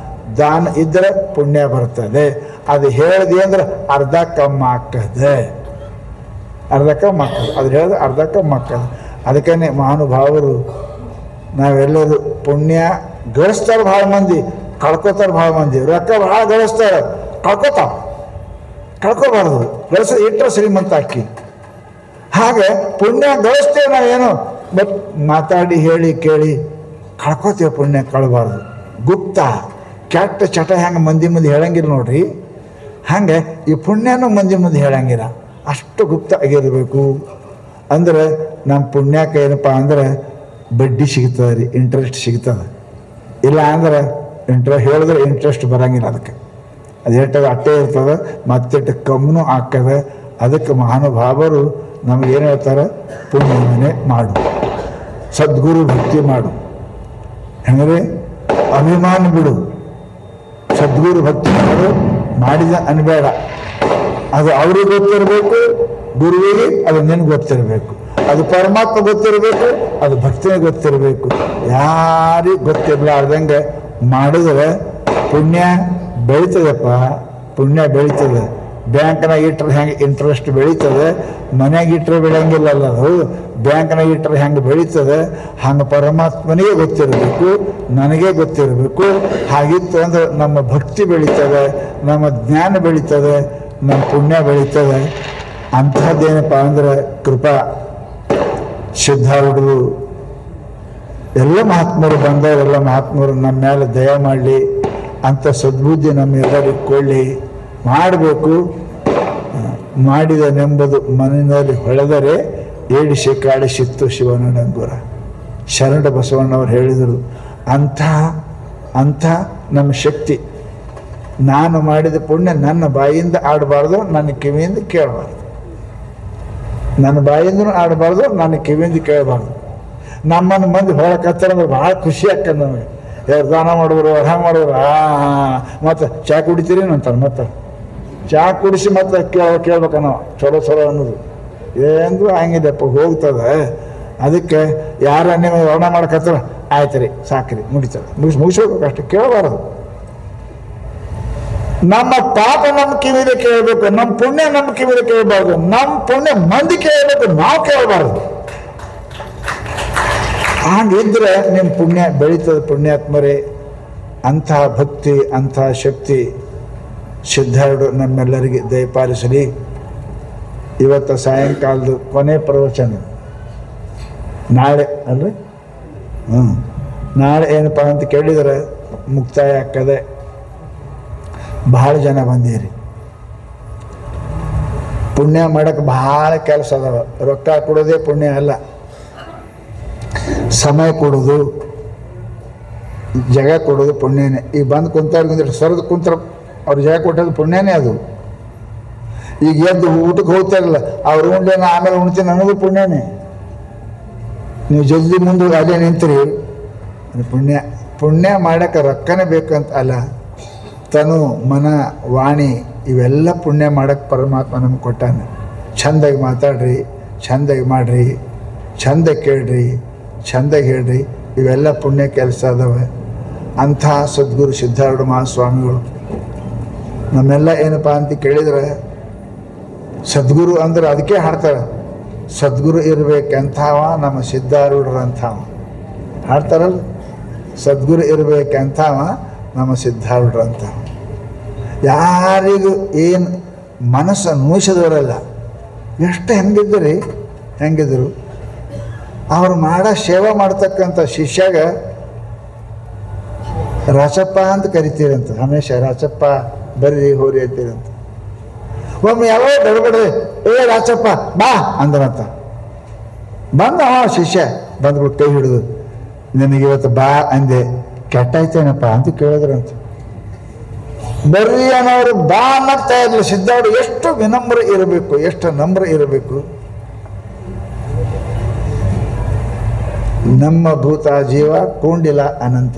ದಾನ ಇದ್ದರೆ ಪುಣ್ಯ ಬರ್ತದೆ. ಅದು ಹೇಳಿದೆ ಅಂದ್ರೆ ಅರ್ಧ ಕಮ್ಮಿ ಆಗ್ತದೆ, ಅರ್ಧ ಕಮ್ಮಿ ಆಗ್ತದೆ. ಅದು ಹೇಳಿದ್ರೆ ಅರ್ಧ ಕಮ್ಮಿ ಆಗ್ತದೆ. ಅದಕ್ಕೇ ಮಹಾನುಭಾವರು ನಾವೆಲ್ಲರೂ ಪುಣ್ಯ ಗಳಿಸ್ತಾರೆ, ಭಾಳ ಮಂದಿ ಕಳ್ಕೊತಾರೆ, ಭಾಳ ಮಂದಿ ರೊಕ್ಕ ಭಾಳ ಗಳಿಸ್ತಾರೆ, ಕಳ್ಕೊಬಾರ್ದು. ಗಳಿಸ ಇಟ್ಟರೆ ಶ್ರೀಮಂತ ಅಕ್ಕಿ. ಹಾಗೆ ಪುಣ್ಯ ಗಳಿಸ್ತೇವೆ ನಾವೇನು, ಬಟ್ ಮಾತಾಡಿ ಹೇಳಿ ಕೇಳಿ ಕಳ್ಕೊತೇವೆ. ಪುಣ್ಯ ಕಳ್ಬಾರ್ದು. ಗುಪ್ತ ಕೆಟ್ಟ ಚಟ ಹೆಂಗೆ ಮಂದಿ ಮುಂದೆ ಹೇಳಂಗಿಲ್ಲ ನೋಡ್ರಿ, ಹಾಗೆ ಈ ಪುಣ್ಯನೂ ಮಂದಿ ಮುಂದೆ ಹೇಳಂಗಿಲ್ಲ. ಅಷ್ಟು ಗುಪ್ತ ಆಗಿರಬೇಕು. ಅಂದ್ರೆ ನಮ್ಮ ಪುಣ್ಯಕ್ಕೆ ಏನಪ್ಪ ಅಂದ್ರೆ ಬಡ್ಡಿ ಸಿಗ್ತದೆ ರೀ, ಇಂಟ್ರೆಸ್ಟ್ ಸಿಗ್ತದೆ. ಇಲ್ಲ ಅಂದ್ರೆ ಹೇಳಿದ್ರೆ ಇಂಟ್ರೆಸ್ಟ್ ಬರಂಗಿಲ್ಲ. ಅದಕ್ಕೆ ಅದು ಎಷ್ಟಾಗ ಅಟ್ಟೆ ಇರ್ತದೆ, ಮತ್ತೆಟ್ಟು ಕಮ್ಮನೂ ಆಗ್ತದೆ. ಅದಕ್ಕೆ ಮಹಾನುಭಾವರು ನಮಗೇನು ಹೇಳ್ತಾರೆ, ಪುಣ್ಯವನ್ನೇ ಮಾಡು, ಸದ್ಗುರು ಭಕ್ತಿ ಮಾಡು. ಹೆಂಗ್ರೆ ಅಭಿಮಾನ ಬಿಡು, ಸದ್ಗುರು ಭಕ್ತಿ ಮಾಡು, ಮಾಡಿದ ಅನ್ಬೇಡ. ಅದು ಅವ್ರಿಗೆ ಗೊತ್ತಿರಬೇಕು, ಗುರುವಿಗೆ ಅದು ನಿನ್ಗೆ ಗೊತ್ತಿರಬೇಕು, ಅದು ಪರಮಾತ್ಮ ಗೊತ್ತಿರಬೇಕು, ಅದು ಭಕ್ತಿನೇ ಗೊತ್ತಿರಬೇಕು. ಯಾರಿಗೆ ಗೊತ್ತಿರಲಾರ್ದಂಗೆ ಮಾಡಿದ್ರೆ ಪುಣ್ಯ ಬೆಳೀತದಪ್ಪ, ಪುಣ್ಯ ಬೆಳೀತದೆ. ಬ್ಯಾಂಕ್ನಾಗ ಇಟ್ಟರೆ ಹೆಂಗೆ ಇಂಟ್ರೆಸ್ಟ್ ಬೆಳೀತದೆ, ಮನ್ಯಾಗ ಇಟ್ಟರೆ ಬೆಳೆಯಂಗಿಲ್ಲಲ್ಲ ಅದು. ಬ್ಯಾಂಕ್ನಾಗ ಇಟ್ಟರೆ ಹೆಂಗೆ ಬೆಳೀತದೆ, ಹಂಗೆ ಪರಮಾತ್ಮನಿಗೆ ಗೊತ್ತಿರಬೇಕು, ನನಗೆ ಗೊತ್ತಿರಬೇಕು. ಹಾಗಿತ್ತು ಅಂದ್ರೆ ನಮ್ಮ ಭಕ್ತಿ ಬೆಳೀತದೆ, ನಮ್ಮ ಜ್ಞಾನ ಬೆಳೀತದೆ, ನಮ್ಮ ಪುಣ್ಯ ಬೆಳೀತದೆ. ಅಂಥದ್ದೇನಪ್ಪ ಅಂದ್ರೆ ಕೃಪಾ ಸಿದ್ಧಾರೂಢರು ಎಲ್ಲ ಮಹಾತ್ಮರು ಬಂದವರೆಲ್ಲ ಮಹಾತ್ಮರು ನಮ್ಮ ಮೇಲೆ ದಯ ಮಾಡಲಿ, ಅಂಥ ಸದ್ಬುದ್ಧಿ ನಮ್ಮೆಲ್ಲರಿಗೂ ಕೊಳ್ಳಿ. ಮಾಡಬೇಕು, ಮಾಡಿದನೆಂಬುದು ಮನೆಯಲ್ಲಿ ಹೊಳೆದರೆ ಏಡಿಸಿ ಕಾಡಿಸಿತ್ತು ಶಿವನಡಂಗುರ. ಶರಣ ಬಸವಣ್ಣವ್ರು ಹೇಳಿದರು. ಅಂಥ ನಮ್ಮ ಶಕ್ತಿ. ನಾನು ಮಾಡಿದ ಪುಣ್ಯ ನನ್ನ ಬಾಯಿಂದ ಆಡಬಾರ್ದು, ನನ್ನ ಕಿವಿಯಿಂದ ಕೇಳಬಾರ್ದು. ನನ್ನ ಬಾಯಿಂದನೂ ಆಡಬಾರ್ದು, ನನ್ನ ಕಿವಿಯಿಂದ ಕೇಳಬಾರ್ದು. ನಮ್ಮನ್ನು ಮಂದಿ ಹೊಳಕತ್ತಾರಂದ್ರೆ ಭಾಳ ಖುಷಿ ಆಗ್ತದೆ ನಮಗೆ. ಯಾರು ದಾನ ಮಾಡಿದ್ರು, ವರ ಮಾಡಿದ್ರು, ಮತ್ತು ಚಹಾ ಕುಡಿತೀರಿ ಅಂತಾರೆ. ಮತ್ತು ಚಹಾ ಕುಡಿಸಿ ಮತ್ತೆ ಕೇಳ್ಬೇಕ ನಾವು ಚಲೋ ಅನ್ನೋದು ಏನು ಹಂಗಿದೆಪ್ಪ ಹೋಗ್ತದೆ. ಅದಕ್ಕೆ ಯಾರ ನಿಮ್ಮ ವರ್ಣ ಮಾಡಕತ್ತಾರ, ಆಯ್ತು ರೀ ಸಾಕ್ರಿ ಮುಗಿತದೆ, ಮುಗಿಸ್ಬೇಕು ಅಷ್ಟು. ಕೇಳಬಾರ್ದು. ನಮ್ಮ ಪಾಪ ನಮ್ಮ ಕಿವಿದೆ ಕೇಳಬೇಕು, ನಮ್ಮ ಪುಣ್ಯ ನಮ್ಮ ಕಿವಿದೆ ಕೇಳಬಾರ್ದು, ನಮ್ಮ ಪುಣ್ಯ ಮಂದಿ ಕೇಳಬೇಕು, ನಾವು ಕೇಳಬಾರ್ದು. ಹಾಗಿದ್ರೆ ನಿಮ್ಮ ಪುಣ್ಯ ಬೆಳೀತದೆ ಪುಣ್ಯಾತ್ಮರೇ. ಅಂತಹ ಭಕ್ತಿ, ಅಂತಹ ಶಕ್ತಿ ಸಿದ್ಧಾರೂಢರು ನಮ್ಮೆಲ್ಲರಿಗೆ ದಯಪಾಲಿಸಲಿ. ಇವತ್ತು ಸಾಯಂಕಾಲದ ಕೊನೆ ಪ್ರವಚನ ನಾಳೆ ಅಲ್ರಿ. ನಾಳೆ ಏನಪ್ಪ ಅಂತ ಕೇಳಿದರೆ ಮುಕ್ತಾಯ ಆಗ್ತದೆ. ಭಾಳ ಜನ ಬಂದೀರಿ. ಪುಣ್ಯ ಮಾಡಕ್ಕೆ ಭಾಳ ಕೆಲಸ ಅದಾವ. ರೊಕ್ಕ ಕೊಡೋದೇ ಪುಣ್ಯ ಅಲ್ಲ, ಸಮಯ ಕೊಡೋದು, ಜಾಗ ಕೊಡೋದು ಪುಣ್ಯನೇ. ಈಗ ಬಂದು ಕುಂತವ್ರಿಗೆ ಸರದು ಕುಂತರ ಅವ್ರ ಜಾಗ ಕೊಟ್ಟದ್ದು ಪುಣ್ಯನೇ ಅದು. ಈಗ ಎದ್ದು ಊಟಕ್ಕೆ ಹೋಗ್ತಾರಲ್ಲ, ಅವ್ರು ಉಂಡೇನ ಆಮೇಲೆ ಉಣ್ತೀನಿ ಅನ್ನೋದು ಪುಣ್ಯನೇ. ನೀವು ಜಲ್ದಿ ಮುಂದೆ ಅಲ್ಲೇ ನಿಂತೀರಿ, ಪುಣ್ಯ. ಪುಣ್ಯ ಮಾಡೋಕ್ಕೆ ರೊಕ್ಕನೇ ಬೇಕಂತ ಅಲ್ಲ, ತನು ಮನ ವಾಣಿ ಇವೆಲ್ಲ ಪುಣ್ಯ ಮಾಡೋಕ್ಕೆ ಪರಮಾತ್ಮ ನಮ್ಗೆ ಕೊಟ್ಟಾನೆ. ಚೆಂದಾಗಿ ಮಾತಾಡ್ರಿ, ಚೆಂದಾಗಿ ಮಾಡಿರಿ, ಚೆಂದ ಕೇಳ್ರಿ, ಚೆಂದಾಗಿ ಹೇಳ್ರಿ, ಇವೆಲ್ಲ ಪುಣ್ಯ ಕೆಲಸ ಅದಾವೆ. ಅಂಥ ಸದ್ಗುರು ಸಿದ್ಧಾರೂಢ ಮಹಾಸ್ವಾಮಿಗಳು ನಮ್ಮೆಲ್ಲ ಏನಪ್ಪ ಅಂತ ಕೇಳಿದರೆ, ಸದ್ಗುರು ಅಂದ್ರೆ ಅದಕ್ಕೆ ಹಾಡ್ತಾರೆ, ಸದ್ಗುರು ಇರಬೇಕಂಥವ ನಮ್ಮ ಸಿದ್ಧಾರೂಢರಂಥವ ಹಾಡ್ತಾರಲ್ಲ. ಸದ್ಗುರು ಇರಬೇಕಂಥವ ನಮ್ಮ ಸಿದ್ಧಾರೂಢರಂಥವ. ಯಾರಿಗೂ ಏನು ಮನಸ್ಸು ನೋಯಿಸಿದವರಲ್ಲ. ಎಷ್ಟು ಹೆಂಗಿದ್ರು ಅವ್ರು ಮಾಡೋ ಸೇವೆ ಮಾಡ್ತಕ್ಕಂಥ ಶಿಷ್ಯಾಗ ರಾಚಪ್ಪ ಅಂತ ಕರಿತೀರಂತ. ಹಮೇಶ ರಾಚಪ್ಪ ಬರ್ರಿ ಹೋರಿ ಅಂತೀರಂತ. ಒಮ್ಮೆ ಯಾವ ಗಡಬಡ್ರಿ, ರಾಚಪ್ಪ ಬಾ ಅಂದ್ರಂತ. ಬಂದ ಶಿಷ್ಯ ಬಂದ್ಬಿಟ್ಟು ಕೈ ಹಿಡಿದು, ನಿನಗೆ ಇವತ್ತು ಬಾ ಅಂದೆ, ಕೆಟ್ಟಾಯ್ತೇನಪ್ಪ ಅಂತ ಕೇಳಿದ್ರಂತ. ಬರ್ರಿ ಅನ್ನೋರು ಬಾ ಅನ್ನಕ್ತಾ ಇರಲಿಲ್ಲ. ಸಿದ್ಧಾರೂಢ ಎಷ್ಟು ವಿನಮ್ರ ಇರಬೇಕು, ಎಷ್ಟು ನಮ್ರ ಇರಬೇಕು. ನಮ್ಮ ಭೂತ ಜೀವ ಕೊಂಡಿಲ್ಲ ಅನಂತ.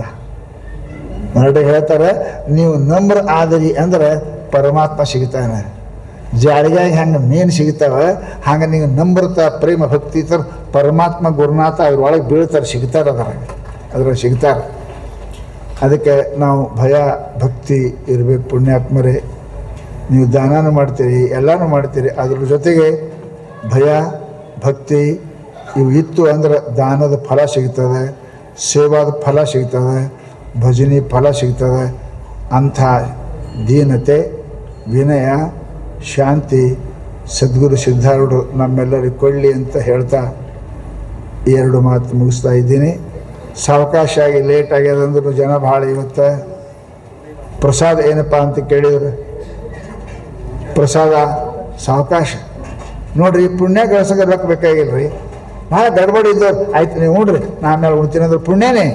ಮರಡಿ ಹೇಳ್ತಾರೆ, ನೀವು ನಮ್ರ ಆದರಿ ಅಂದ್ರೆ ಪರಮಾತ್ಮ ಸಿಗ್ತಾನೆ. ಜಾಡಿಗಾಗಿ ಹೆಂಗೆ ಮೀನು ಸಿಗ್ತಾವೆ, ಹಂಗೆ ನೀವು ನಮ್ರತ ಪ್ರೇಮ ಭಕ್ತಿ ತರ ಪರಮಾತ್ಮ ಗುರುನಾಥ ಅದ್ರೊಳಗೆ ಬೀಳ್ತಾರೆ, ಸಿಗ್ತಾರೆ. ಅದ್ರಾಗ ಸಿಗ್ತಾರೆ. ಅದಕ್ಕೆ ನಾವು ಭಯ ಭಕ್ತಿ ಇರಬೇಕು. ಪುಣ್ಯಾತ್ಮರೇ, ನೀವು ದಾನನೂ ಮಾಡ್ತೀರಿ, ಎಲ್ಲನೂ ಮಾಡ್ತೀರಿ, ಅದ್ರ ಜೊತೆಗೆ ಭಯ ಭಕ್ತಿ ಇವು ಇತ್ತು ಅಂದ್ರೆ ದಾನದ ಫಲ ಸಿಗ್ತದೆ, ಸೇವಾದ ಫಲ ಸಿಗ್ತದೆ, ಭಜನೆ ಫಲ ಸಿಗ್ತದೆ. ಅಂಥ ದೀನತೆ, ವಿನಯ, ಶಾಂತಿ ಸದ್ಗುರು ಸಿದ್ಧಾರೂಢರು ನಮ್ಮೆಲ್ಲರಿಗೆ ಕೊಳ್ಳಿ ಅಂತ ಹೇಳ್ತಾ ಎರಡು ಮಾತು ಮುಗಿಸ್ತಾ ಇದ್ದೀನಿ. ಸಾವಕಾಶ ಆಗಿ ಲೇಟ್ ಆಗ್ಯದಂದ್ರೂ ಜನ ಭಾಳ. ಇವತ್ತು ಪ್ರಸಾದ ಏನಪ್ಪ ಅಂತ ಕೇಳಿದ್ರೆ, ಪ್ರಸಾದ ಸಾವಕಾಶ ನೋಡ್ರಿ. ಪುಣ್ಯ ಗಳಿಸೋಕೆ ರೊಕ್ಕ ಬೇಕಾಗಿಲ್ಲ ರೀ. ಭಾಳ ಗಡ್ಬಡಿ ಇದ್ದವ್ರು, ಆಯ್ತು ನೀವು ನೋಡ್ರಿ ನಾ ಆಮೇಲೆ ಉಣ್ತೀನಿ ಅಂದ್ರೆ ಪುಣ್ಯನೇ.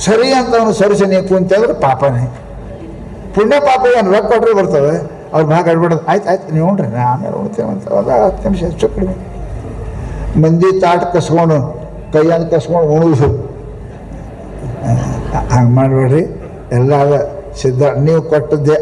ಸರಿ ಅಂತ ಅವನು ಸರಿಸಿ ನೀವು ಕುಂತಂದ್ರೆ ಪಾಪನೇ. ಪುಣ್ಯ ಪಾಪ ಏನು ರೊಕ್ಕ ಕೊಟ್ಟರೆ ಬರ್ತದೆ. ಅವ್ರು ಭಾಗ ಆಡ್ಬಿಡೋದು. ಆಯ್ತು ನೀವು ನೋಡ್ರಿ ನಾ ಆಮೇಲೆ ಉಣ್ತೇವೆ ಅಂತ ಅವಾಗ 10 ನಿಮಿಷ ಹೆಚ್ಚು ಕಡಿಮೆ. ಮಂದಿ ತಾಟ ಕಸ್ಕೊಂಡು ಕೈಯಾಗ ಕಸ್ಕೊಂಡು ಉಣಿಸು, ಹಂಗೆ ಮಾಡಬೇಡ್ರಿ. ಎಲ್ಲ ಸಿದ್ಧ ನೀವು ಕೊಟ್ಟದ್ದೇ